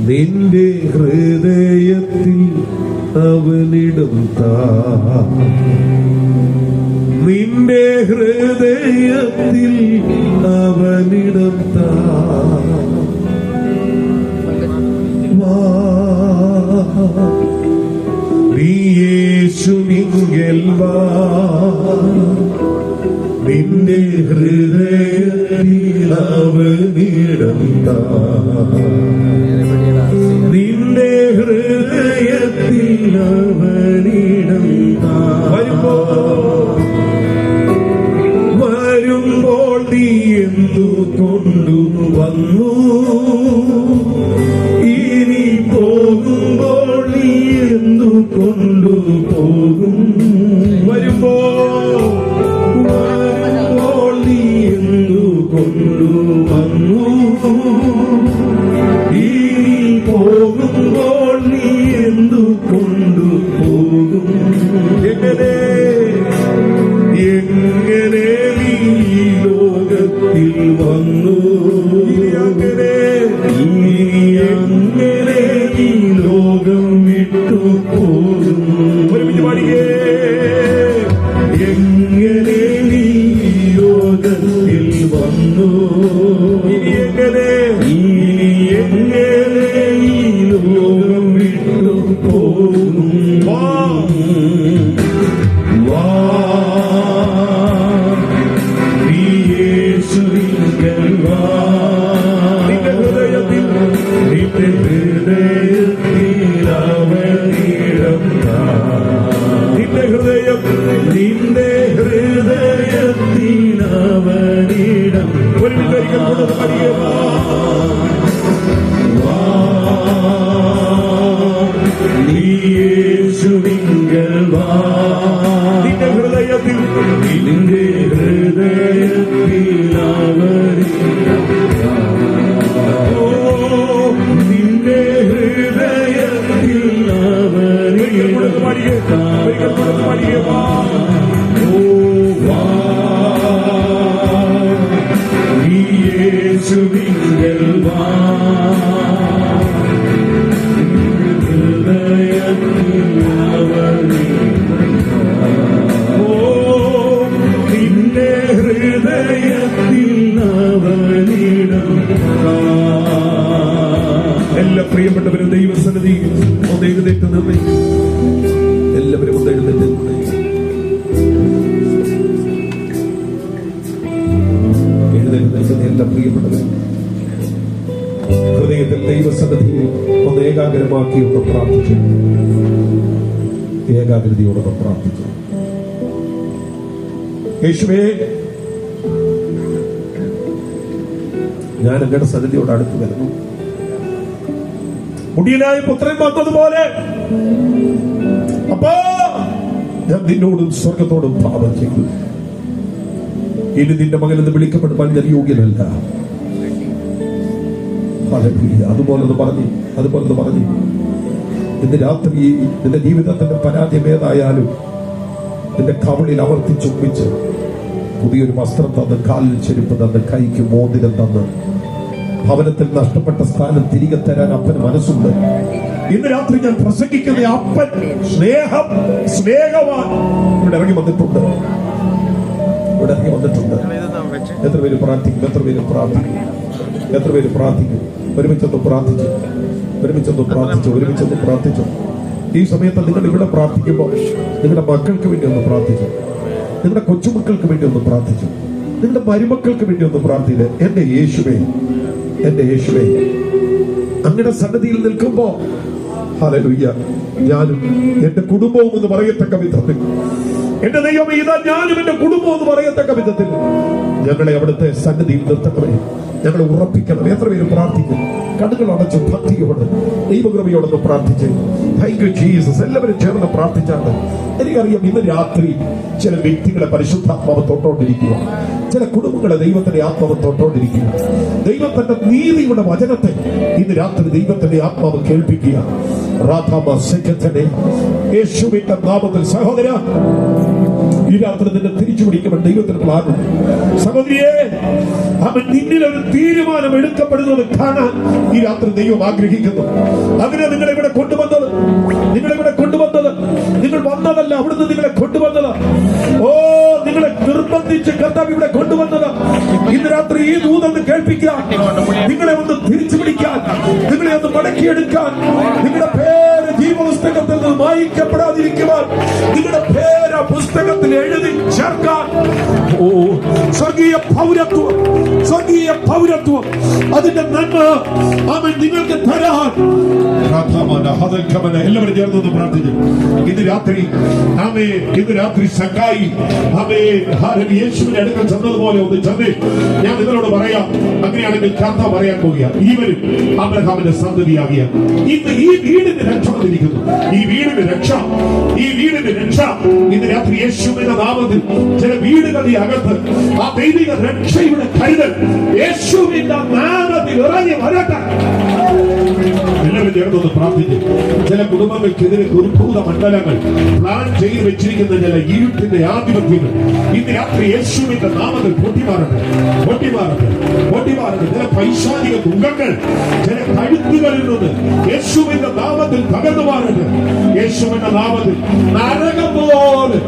നിന്റെ ഹൃദയത്തിൽ അവനിടം താ, നിന്റെ ഹൃദയത്തിൽ അവനിടം താ. വാ നീ യേശുവിങ്കൽ വാ, നിന്റെ ഹൃദയത്തിൽ അവനിടം താ, നിന്റെ ഹൃദയത്തിൽ അവനിടം താ. വരുമ്പോൾ നീ എന്തു കൊണ്ടുവന്നു, ഇനി പോകുമ്പോൾ നീ എന്തു കൊണ്ടുപോകും. വരുമ്പോൾ നീ എന്തു കൊണ്ടുവന്നു, ഇനി പോകുമ്പോൾ നീ എന്തു കൊണ്ടുപോകും. എങ്ങനെ നീ ലോകത്തിൽ വന്നു, എങ്ങനെ ഈ ലോകം വിട്ടു പോകും. എങ്ങനെ നീ ലോകത്തിൽ വന്നു, എങ്ങനെ ഈ ലോകം വിട്ടു പോകും. എല്ലാ പ്രിയപ്പെട്ടവരും ദൈവസന്നിധി ഒന്ന് എഴുന്നേറ്റ് നിന്ന് എല്ലാവരും ഒന്ന് എഴുന്നേറ്റ് എല്ലാ പ്രിയപ്പെട്ടവരും ഹൃദയത്തിൽ ദൈവസന്നിധിയിൽ ഒന്ന് ഏകാഗ്രമാക്കി ഒന്ന് പ്രാർത്ഥിച്ചു, ഏകാഗ്രതയോടൊന്ന് പ്രാർത്ഥിച്ചു. യേശുവേ, ഞാൻ അങ്ങയുടെ സന്നിധിയോട് അടുത്ത് വരുന്നു. മുടിയനായ പുത്രൻ വന്നതുപോലെ അപ്പാ, ഞാൻ നിന്നോടും സ്വർഗത്തോടും പാപം ചെയ്തു. ഇനി നിന്റെ മകനെന്ന് വിളിക്കപ്പെടുവാൻ ഞാൻ യോഗ്യനല്ല. അതുപോലൊന്ന് പറഞ്ഞു ഇന്ന് രാത്രി നിന്റെ ജീവിതത്തിന്റെ പരാജയം ഏതായാലും നിന്റെ കവളിൽ അമർത്തി ചുംബിച്ച് പുതിയൊരു വസ്ത്രം തന്ന്, കാലിൽ ചെരുപ്പ് തന്ന്, കൈക്ക് മോതിരം തന്ന് ഭവനത്തിൽ നഷ്ടപ്പെട്ട സ്ഥാനം തിരികെ തരാൻ അപ്പന് മനസ്സുണ്ട്. ഇന്ന് രാത്രി ഞാൻ പ്രസംഗിക്കുന്ന അപ്പൻ സ്നേഹവാൻ ഇവിടെ ഇറങ്ങി വന്നിട്ടുണ്ട്. എത്ര പേര് പ്രാർത്ഥിക്കും? ഒരുമിച്ചൊന്ന് പ്രാർത്ഥിച്ചു. ഈ സമയത്ത് നിങ്ങൾ ഇവിടെ പ്രാർത്ഥിക്കുമ്പോൾ നിങ്ങളുടെ മക്കൾക്ക് വേണ്ടി ഒന്ന് പ്രാർത്ഥിച്ചു, നിങ്ങളുടെ കൊച്ചുമക്കൾക്ക് വേണ്ടി ഒന്ന് പ്രാർത്ഥിച്ചു, നിങ്ങളുടെ മരുമക്കൾക്ക് വേണ്ടി ഒന്ന് പ്രാർത്ഥിച്ചു. എന്റെ യേശുവേ, അങ്ങയുടെ സന്നിധിയിൽ നിൽക്കുമ്പോ ഹല്ലേലൂയ, ഞാനും എന്റെ കുടുംബവും എന്ന് പറയത്തക്ക വിധത്തിൽ, എന്റെ ദൈവമേ, ഇതാ ഞാനും എന്റെ കുടുംബം എന്ന് പറയത്തക്ക വിധത്തിൽ ഞങ്ങളെ അവിടുത്തെ സന്നിധിയിൽ നിർത്തണമേ, ഞങ്ങളെ ഉറപ്പിക്കണം. എത്ര പേര് പ്രാർത്ഥിക്കും? കണ്ണുകൾ അടച്ചു ഭക്തിയോട് ദൈവകൃപയോടൊന്ന് പ്രാർത്ഥിച്ച് താങ്ക് യു ജീസസ്. എല്ലാവരും ചേർന്ന് പ്രാർത്ഥിച്ചാണ്. എനിക്കറിയാം ഇന്ന് രാത്രി ചില വ്യക്തികളെ പരിശുദ്ധാത്മാവ് തൊട്ടോണ്ടിരിക്കുക, ചില കുടുംബങ്ങളെ ദൈവത്തിന്റെ ആത്മാവ് തൊട്ടോണ്ടിരിക്കുക. ദൈവത്തിന്റെ നീതിയുടെ വചനത്തെ ഇന്ന് രാത്രി ദൈവത്തിന്റെ ആത്മാവ് കേൾപ്പിക്കുക. യേശുവിന്റെ നാമത്തിൽ സഹോദര ഈ രാത്രി നിന്നെ തിരിച്ചു പിടിക്കുമ്പോൾ ദൈവത്തിന് പ്ലാനുണ്ട്. സഹോദരിയെ, അവൻ നിന്നിൽ ഒരു തീരുമാനം എടുക്കപ്പെടുന്നത് കാണാൻ ഈ രാത്രി ദൈവം ആഗ്രഹിക്കുന്നു. അതിനെ നിങ്ങളെ ഇവിടെ കൊണ്ടുവന്നത്, നിങ്ങൾ വന്നതല്ല, അവിടുന്ന് നിങ്ങളെ കൊണ്ടുവന്നത്. നിങ്ങളെ നിർബന്ധിച്ച് കർത്താവ് ഇവിടെ കൊണ്ടുവന്നത്. ഇന്ന് രാത്രി ഈ ദൂതൊന്ന് കേൾപ്പിക്കാൻ, നിങ്ങളെ ഒന്ന് തിരിച്ചു പിടിക്കാൻ, നിങ്ങളെ ഒന്ന് മടക്കിയെടുക്കാൻ, നിങ്ങളുടെ പേര് ജീവപുസ്തകത്തിൽ നിന്ന് വായിക്കപ്പെടാതിരിക്കുവാൻ, നിങ്ങളുടെ പേര് ആ പുസ്തകത്തിൽ എഴുതി ചേർക്കാൻ, സ്വർഗീയ പൗരത്വം അതിന്റെ നന്മ അവൻ നിങ്ങൾക്ക് തരാൻ എല്ലാവരും ചേർന്നൊന്ന് പ്രാർത്ഥിക്കും. ഇന്ന് രാത്രി സക്കായി യേശുവിന്റെ അടുക്കൽ ചെന്നതുപോലെ ഒന്ന് ചെന്ന് ഞാൻ നിങ്ങളോട് പറയാം. അങ്ങനെയാണെങ്കിൽ കർത്താവ് പറയാൻ പോകുക, ഇവരും അബ്രഹാമിന്റെ സന്തതിയാകിയ ഇന്ന് ഈ വീടിന് രക്ഷ വന്നിരിക്കുന്നു. ഈ വീടിന് രക്ഷ ഇന്ന് രാത്രി യേശുവിന്റെ നാമത്തിൽ ചില വീടുകളുടെ അകത്ത് ആ ദൈവിക രക്ഷയുടെ കരുതൽ യേശുവിന്റെ നാമത്തിൽ ഇറങ്ങി വരട്ടെ. എല്ലാവരും ചേർന്നൊന്ന് പ്രാർത്ഥിക്കും. ചില കുടുംബങ്ങൾക്കെതിരെ ദുർഭൂത മണ്ഡലങ്ങൾ പ്ലാൻ ചെയ്ത് വെച്ചിരിക്കുന്ന ചില ഇരുട്ടിന്റെ ആധിപത്യങ്ങൾ ഇന്ന് രാത്രി യേശുവിന്റെ നാമത്തിൽ പൊട്ടിമാറട്ടെ. ചില പൈശാചിക ദുഃഖങ്ങൾ ചില കഴുത്തുകളിൽ നിന്ന് യേശുവിന്റെ നാമത്തിൽ തകർന്നു മാറട്ടെ. യേശുവിന്റെ നാമത്തിൽ നരകം പോലെ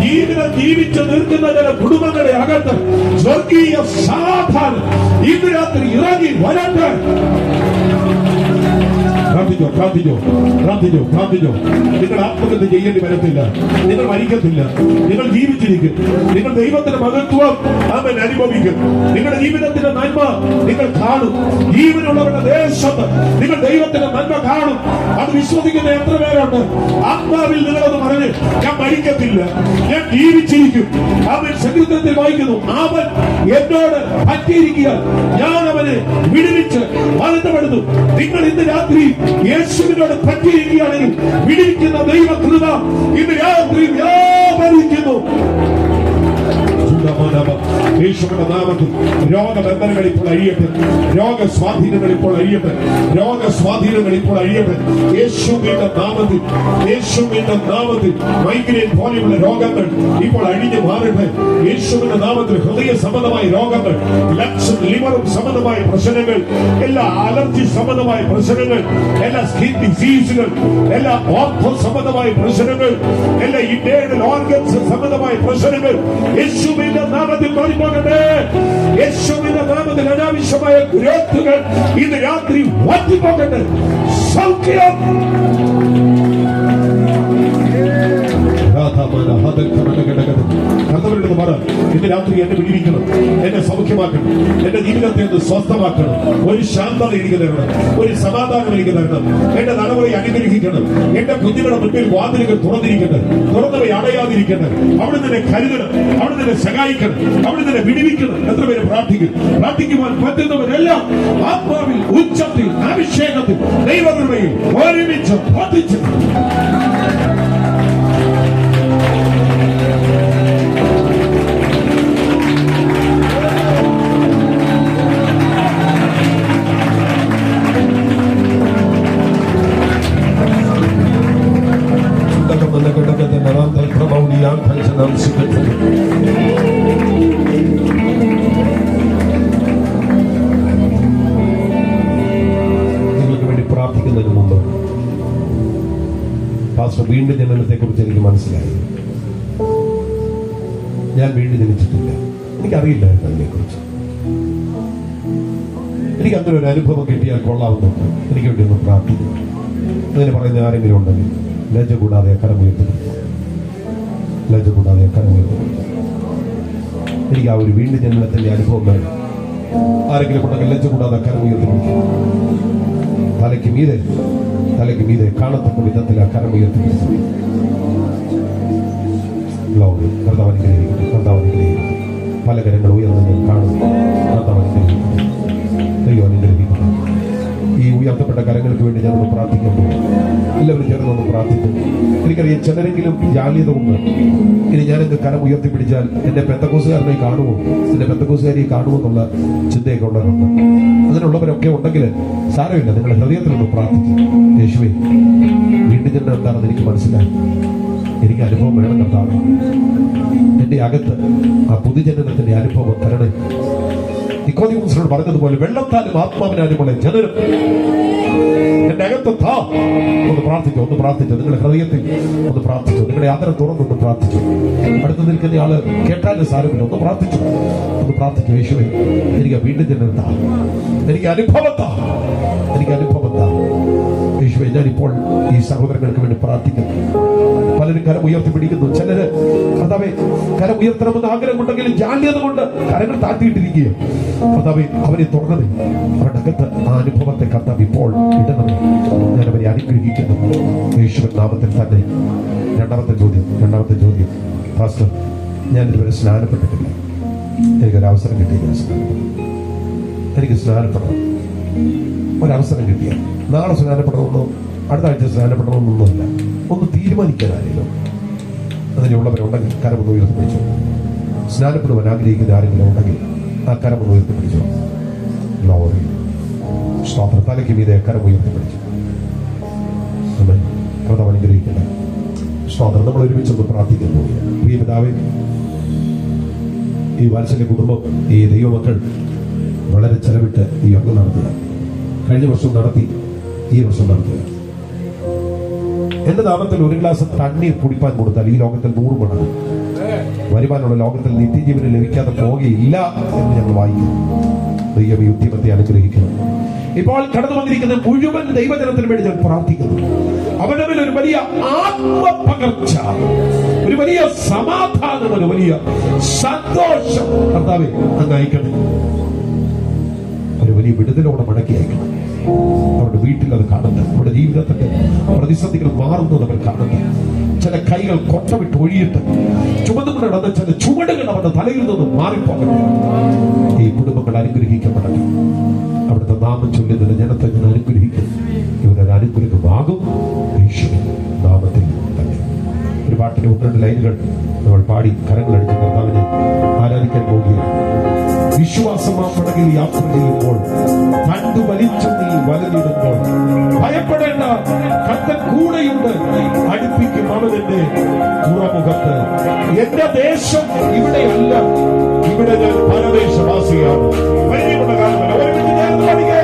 ജീവിതം ജീവിച്ചു നിൽക്കുന്ന ചില കുടുംബങ്ങളുടെ അകത്ത് സ്വർഗീയ സമാധാനം ഇന്ന് രാത്രി ഇറങ്ങി വരട്ടെ. പ്രാർത്ഥിച്ചോ. നിങ്ങൾ ആത്മഹത്യ ചെയ്യേണ്ടി വരത്തില്ല. നിങ്ങൾ മരിക്കത്തില്ല. നിങ്ങൾ ജീവിച്ചിരിക്കും. നിങ്ങൾ ദൈവത്തിന്റെ മഹത്വം അവൻ അനുഭവിക്കും. നിങ്ങളുടെ ജീവിതത്തിന്റെ നന്മ നിങ്ങൾ കാണും. ജീവനുള്ളവരുടെ ദേശത്ത് നിങ്ങൾ ദൈവത്തിന്റെ നന്മ കാണും. അത് വിശ്വസിക്കുന്ന എത്ര പേരുണ്ട്? ആത്മാവിൽ നിങ്ങളത് പറഞ്ഞ് ഞാൻ മരിക്കത്തില്ല, ഞാൻ ജീവിച്ചിരിക്കും. അവൻ സംഗീതത്തിൽ വായിക്കുന്നു, അവൻ എന്നോട് പറ്റിയിരിക്കുക, ഞാൻ അവനെ വിടുവിച്ച് വളർത്തപ്പെടുന്നു. നിങ്ങൾ ഇന്ന് രാത്രി യേശുവിനോട് പറ്റിയിരിക്കുകയാണെങ്കിൽ വിടിവിക്കുന്ന ദൈവകൃപ ഇന്ന് രാത്രി വ്യാപരിക്കുന്നു. യേശുവിന്റെ നാമത്തിൽ രോഗബന്ധനങ്ങൾ ഇപ്പോൾ അഴിയട്ടെ. രോഗസ്വാധീനങ്ങൾ ഇപ്പോൾ അഴിയട്ടെ. യേശുവിന്റെ നാമത്തിൽ മൈഗ്രെയിൻ പോലെയുള്ള രോഗങ്ങൾ ഇപ്പോൾ അഴിഞ്ഞു മാറട്ടെ. യേശുവിന്റെ നാമത്തിൽ ഹൃദയ സംബന്ധമായ രോഗങ്ങൾ, ലക്സും ലിവറും സംബന്ധമായ പ്രശ്നങ്ങൾ, എല്ലാ അലർജി സംബന്ധമായ പ്രശ്നങ്ങൾ, എല്ലാ സ്കിൻ ഡിസീസുകൾ, എല്ലാ ഓർത്തോ സംബന്ധമായ പ്രശ്നങ്ങൾ, എല്ലാ ഇന്റേണൽ ഓർഗൻസ് സംബന്ധമായ പ്രശ്നങ്ങൾ യേശുവിന്റെ നാമത്തിൽ മാറിപ്പോകട്ടെ. യേശുവിന്റെ നാമത്തിൽ അനാവശ്യമായ ഗ്രോത്തുകൾ ഇന്ന് രാത്രി മാറ്റിപ്പോകട്ടെ. സൗഖ്യം കർത്താവിനോട് പറ, ഇന്ന് രാത്രി എന്നെ വിടിവിക്കണം, എന്നെ സൗഖ്യമാക്കണം, എന്റെ ജീവിതത്തെ ഒന്ന് സ്വസ്ഥമാക്കണം, ഒരു ശാന്തത എനിക്ക് തരണം, ഒരു സമാധാനം എനിക്ക് തരണം, എന്റെ നടപടി അനുഗ്രഹിക്കണം, എന്റെ കുഞ്ഞുങ്ങളുടെ മുൻപിൽ വാതിലുകൾ തുറന്നവയെ അടയാതിരിക്കണം. അവിടെ നിന്നെ കരുതണം, അവിടെ നിന്നെ സഹായിക്കണം, അവിടെ നിന്നെ വിടിവിക്കണം. എത്ര പേര് പ്രാർത്ഥിക്കുവാൻ പറ്റുന്നവരെല്ലാം ആത്മാവിൽ, ഉച്ചത്തിൽ, അഭിഷേകത്തിൽ, ദൈവകൃപയിൽ ഒരുമിച്ച് പ്രാർത്ഥിച്ചു. നിങ്ങൾക്ക് വേണ്ടി പ്രാർത്ഥിക്കുന്നതിന് മുമ്പ് പാസ്റ്റർ വീണ്ടും ജനനത്തെ കുറിച്ച് എനിക്ക് മനസ്സിലായി. ഞാൻ വീണ്ടും ജനിച്ചിട്ടില്ല, എനിക്കറിയില്ലായിരുന്നു അതിനെക്കുറിച്ച്. എനിക്ക് അങ്ങനെ ഒരു അനുഭവം കിട്ടിയാൽ കൊള്ളാവുന്നുണ്ട്. എനിക്ക് വേണ്ടി ഒന്ന് പ്രാർത്ഥിക്കും. അങ്ങനെ പറയുന്ന ആരെങ്കിലും ഉണ്ടെങ്കിൽ ലജ്ജ കൂടാതെ കരമുയർത്തും. എനിക്ക് ആ ഒരു വീണ്ടും ജന്മത്തിന്റെ അനുഭവം വേണം. ആരെങ്കിലും ഉണ്ടെങ്കിൽ ലജ്ജ കൂടാതെ കരമുയർത്തും. തലയ്ക്ക് മീതെ കാണത്തക്ക വിധത്തിൽ ആ കരമുയർത്തി കർത്താവ് അനുഗ്രഹിക്കട്ടെ. പല കരങ്ങൾ ഉയർന്നു കാണുന്നു. കർത്താവ് അനുഗ്രഹിക്കട്ടെ. ദൈവം അനുഗ്രഹിക്കട്ടെ. ഈ ഉയർത്തപ്പെട്ട കരങ്ങൾക്ക് വേണ്ടി ഞാനൊന്ന് പ്രാർത്ഥിക്കുമ്പോൾ എല്ലാവരും ചേർന്നൊന്ന് പ്രാർത്ഥിക്കും. എനിക്കറിയാം ചിലരെങ്കിലും ജാള്യത ഉണ്ട്. ഇനി ഞാനെന്റെ കരം ഉയർത്തിപ്പിടിച്ചാൽ എന്റെ പെന്തക്കോസുകാരനെ കാണുമോ, എന്റെ പെന്തക്കോസുകാരിയെ കാണുമോ എന്നുള്ള ചിന്തയൊക്കെ ഉള്ളവരുണ്ട്. അതിനുള്ളവരൊക്കെ ഉണ്ടെങ്കിൽ സാരമില്ല, നിങ്ങളുടെ ഹൃദയത്തിലൊന്ന് പ്രാർത്ഥിക്കും. യേശുവേ, വീണ്ടും ജന്മം എന്താണെന്ന് എനിക്ക് മനസ്സിലായി. എനിക്ക് അനുഭവം വേണം കർത്താവേ. എന്റെ അകത്ത് ആ പുതുജനനത്തിന്റെ അനുഭവം തരണേ. നിക്കോദിമോസിനോട് പറഞ്ഞതുപോലെ വെള്ളത്താലും ആത്മാവിനാലുമുള്ള ജനനം എന്റെ അകത്ത് താ. ഒന്ന് പ്രാർത്ഥിച്ചു, ഒന്ന് പ്രാർത്ഥിച്ചു. നിങ്ങളുടെ ഹൃദയത്തിൽ ഒന്ന് പ്രാർത്ഥിച്ചു, നിങ്ങളുടെ ആദരം തുറന്നൊന്ന് പ്രാർത്ഥിച്ചു. അടുത്ത് നിൽക്കുന്ന ആള് കേട്ടാലും സാരമില്ല, ഒന്ന് പ്രാർത്ഥിച്ചു, ഒന്ന് പ്രാർത്ഥിച്ചു. യേശുവേ, എനിക്ക് വീണ്ടും ജനനം താ, എനിക്ക് അനുഭവം താ, എനിക്ക് അനുഭവം താ. യേശുവേ, ഞാനിപ്പോൾ ഈ സഹോദരങ്ങൾക്ക് വേണ്ടി പ്രാർത്ഥിക്കുന്നു. പലരും കരം ഉയർത്തി പിടിക്കുന്നു. ചിലര് കർത്താവേ കരം ഉയർത്തണമെന്ന് ആഗ്രഹമുണ്ടെങ്കിലും ജാള്യത കൊണ്ട് കരങ്ങൾ താഴ്ത്തിയിട്ടിരിക്കുക. കർത്താവേ, അവരെ തുറന്നതേ, അവരുടെ അകത്ത് ആ അനുഭവത്തെ കർത്താവ് ഇപ്പോൾ ഇടണമേ. ഞാൻ അവരെ അനുഗ്രഹിക്കുന്നു യേശുവിൻ നാമത്തിൽ തന്നെ. രണ്ടാമത്തെ ചോദ്യം, ഫാസ്റ്റർ, ഞാൻ ഇതുവരെ സ്നാനപ്പെട്ടിട്ടില്ല. എനിക്കൊരവസരം കിട്ടിയില്ല സ്നാനപ്പെടാൻ. എനിക്ക് സ്നാനപ്പെടണം, ഒരവസരം കിട്ടിയ നാളെ സ്നാനപ്പെടണമെന്നോ അടുത്ത ആഴ്ച സ്നാനപ്പെടണമെന്നൊന്നുമില്ല. ഒന്ന് തീരുമാനിക്കാനായല്ലോ. അതിനുള്ളവരുണ്ടെങ്കിൽ കരമൊന്ന് ഉയർത്തിപ്പിടിച്ചു. സ്നാനപ്പെടുവാൻ ആഗ്രഹിക്കുന്ന ആരെങ്കിലും ഉണ്ടെങ്കിൽ ആ കരമൊന്ന് ഉയർത്തിപ്പിടിച്ചു. ഗ്ലോറി, സ്തോത്രം. തലയ്ക്ക് മീതെ കരം ഉയർത്തിപ്പിടിച്ചു. കർത്താവ് അനുഗ്രഹിക്കട്ടെ. സ്തോത്രം. നമ്മൾ ഒരുമിച്ചൊന്ന് പ്രാർത്ഥിക്കുന്നു. പ്രിയ പിതാവേ, ഈ വാത്സല്യ കുടുംബം, ഈ ദൈവമക്കൾ വളരെ ചെലവിട്ട് ഈ യോഗം നടത്തുക. കഴിഞ്ഞ വർഷം നടത്തി, ഈ വർഷം നടത്തുക. എന്റെ നാമത്തിൽ ഒരു ഗ്ലാസ് തണ്ണീർ കുടിപ്പാൻ കൊടുത്താൽ ഈ ലോകത്തിൽ 100 മടങ്ങ് വരുവാനുള്ള ലോകത്തിൽ നിത്യജീവന് ലഭിക്കാതെ പോകുകയില്ല എന്ന് ഞങ്ങൾ വായിക്കുന്നു. ദൈവം ഈ ഉദ്യമത്തെ അനുഗ്രഹിക്കണം. ഇപ്പോൾ കടന്നു വന്നിരിക്കുന്ന മുഴുവൻ ദൈവജനത്തിന് വേണ്ടി ഞാൻ പ്രാർത്ഥിക്കുന്നു. അവനവൻ ഒരു വലിയ ആത്മപകർച്ച, ഒരു വലിയ സമാധാനം, ഒരു വലിയ സന്തോഷം കർത്താവേ അങ്ങ് അയക്കണം. ഒരു വലിയ വിടുതലോടെ മടക്കി അയക്കണം. അവരുടെ വീട്ടിൽ അത് കാണുന്നത്, അവരുടെ ജീവിതത്തിന്റെ പ്രതിസന്ധികൾ മാറുന്നത് അവർ കാണുന്നത്. ചില കൈകൾ കൊട്ടവിട്ട് ഒഴിയിട്ട് ചുമന്നുകൊണ്ട് നടന്ന ചില ചുവടുകൾ അവരുടെ തലയിൽ നിന്നും മാറിപ്പോകട്ടെ. ഈ കുടുംബങ്ങൾ അനുഗ്രഹിക്കപ്പെടട്ടെ. അവിടുത്തെ നാമം ചൊല്ലുന്ന ജനത്തെ ഞാൻ അനുഗ്രഹിക്കും. ഇവരൊരു അനുഗ്രഹമാകും യേശുവിൻ നാമത്തിൽ തന്നെ. ഒരു പാട്ടിന്റെ 1-2 ലൈനുകൾ നമ്മൾ പാടി കരങ്ങളടിച്ച് കർത്താവിനെ ആരാധിക്കാൻ പോകുകയാണ്. വിശ്വാസമാ പടകിൽ യാത്ര ചെയ്യുമ്പോൾ കണ്ടു വലിച്ചു നീ വലഞ്ഞിടുമ്പോൾ ഭയപ്പെടേണ്ട, കർത്തൻ കൂടെയുണ്ട്, അടുപ്പിക്കും അവനെന്റെ തുറമുഖത്ത്. എന്റെ ദേശം ഇവിടെയല്ല, ഇവിടെ ഞാൻ പരദേശവാസിയാണ്. പരിചയമുള്ള കാലമല്ല. ഒരുമിച്ച് ചേർന്ന് പഠിക്കേ.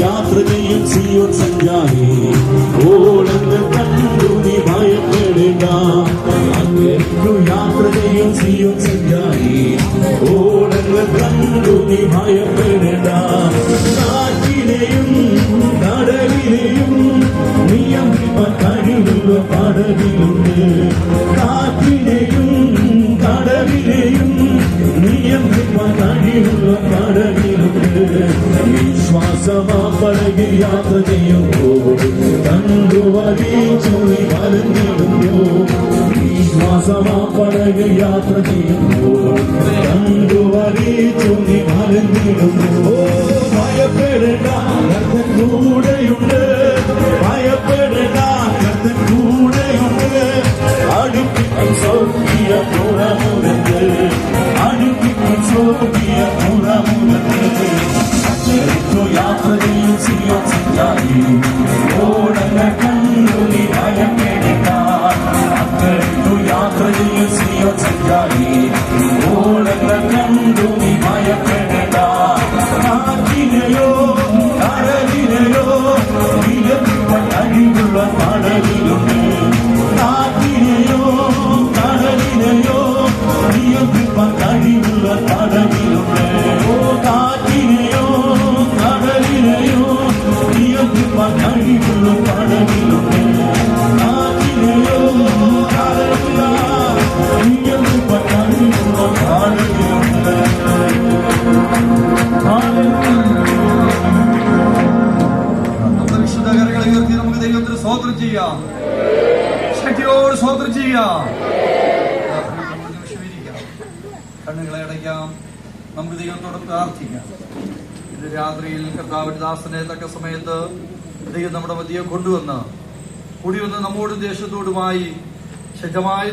യാത്ര ചെയ്യും സിയോൻ സഞ്ചാരി, ഓളങ്ങൾ കണ്ടു നീ ഭയപ്പെടേണ്ട. യാത്ര ചെയ്യും സിയോൻ സഞ്ചാരി, ഓളങ്ങൾ കണ്ടു നീ ഭയപ്പെടേണ്ട. കാറ്റിലെയും കടലിലെയും നിയന്ത്രിപ്പാൻ കഴിവുള്ള കടലിലുണ്ട്. കാറ്റിലെയും കടലിലെയും നിയന്ത്രിപ്പാൻ കഴിവുള്ള കടലിലുണ്ട്. വിശ്വാസമാ പടകിൽ യാത്ര ചെയ്യുമ്പോൾ കണ്ടു വലിച്ചു നീ വലഞ്ഞിടുന്നു. വിശ്വാസമാ പടകിൽ യാത്ര ചെയ്യുമ്പോൾ കണ്ടു വലിച്ചു നീ വലഞ്ഞിടുന്നു. ഭയപ്പെടേണ്ട, കർത്തൻ കൂടെയുണ്ട്. ഭയപ്പെടേണ്ട, കർത്തൻ കൂടെയുണ്ട്. അടുപ്പിക്കും സ്വർഗീയ പുറമുണ്ട്. അടുപ്പിക്കും സ്വർഗീയ പുറമുണ്ട്. യാത്ര ചെയ്യും സിയോൻ സഞ്ചാരി, ഓടങ്ങൾ കണ്ടു നീ ഭയപ്പെടേണ്ട. യാത്ര ചെയ്യും സിയോൻ സഞ്ചാരി, ഓടങ്ങൾ കണ്ടു നീ ഭയപ്പെടേണ്ട. കാറ്റിനെയോ കടലിനെയോ വിലപിപ്പാൻ കഴിവുള്ള കടലിലുണ്ട്. കാറ്റിനെയോ കടലിനെയോ നിയന്ത്രിപ്പാൻ കഴിവുള്ള കടലിലുണ്ട്. കാറ്റിനെയോ കടലിനെയോ നിയന്ത്രിപ്പാൻ ഉയർത്തി നമുക്ക് ദൈവത്തിന് സ്തോത്രം ചെയ്യാം. ശക്തിയോട് സ്തോത്രം ചെയ്യാം. കണ്ണുകളെ അടയ്ക്കാം. നമുക്ക് ദൈവത്തോട് പ്രാർത്ഥിക്കാം. ഇന്ന് രാത്രിയിൽ കർത്താവിന്റെ ദാസനെ തക്ക സമയത്ത് ദൈവം നമ്മുടെ മധ്യയെ കൊണ്ടുവന്ന് കൂടി വന്ന് നമ്മോടും ദേശത്തോടുമായി ശക്തമായ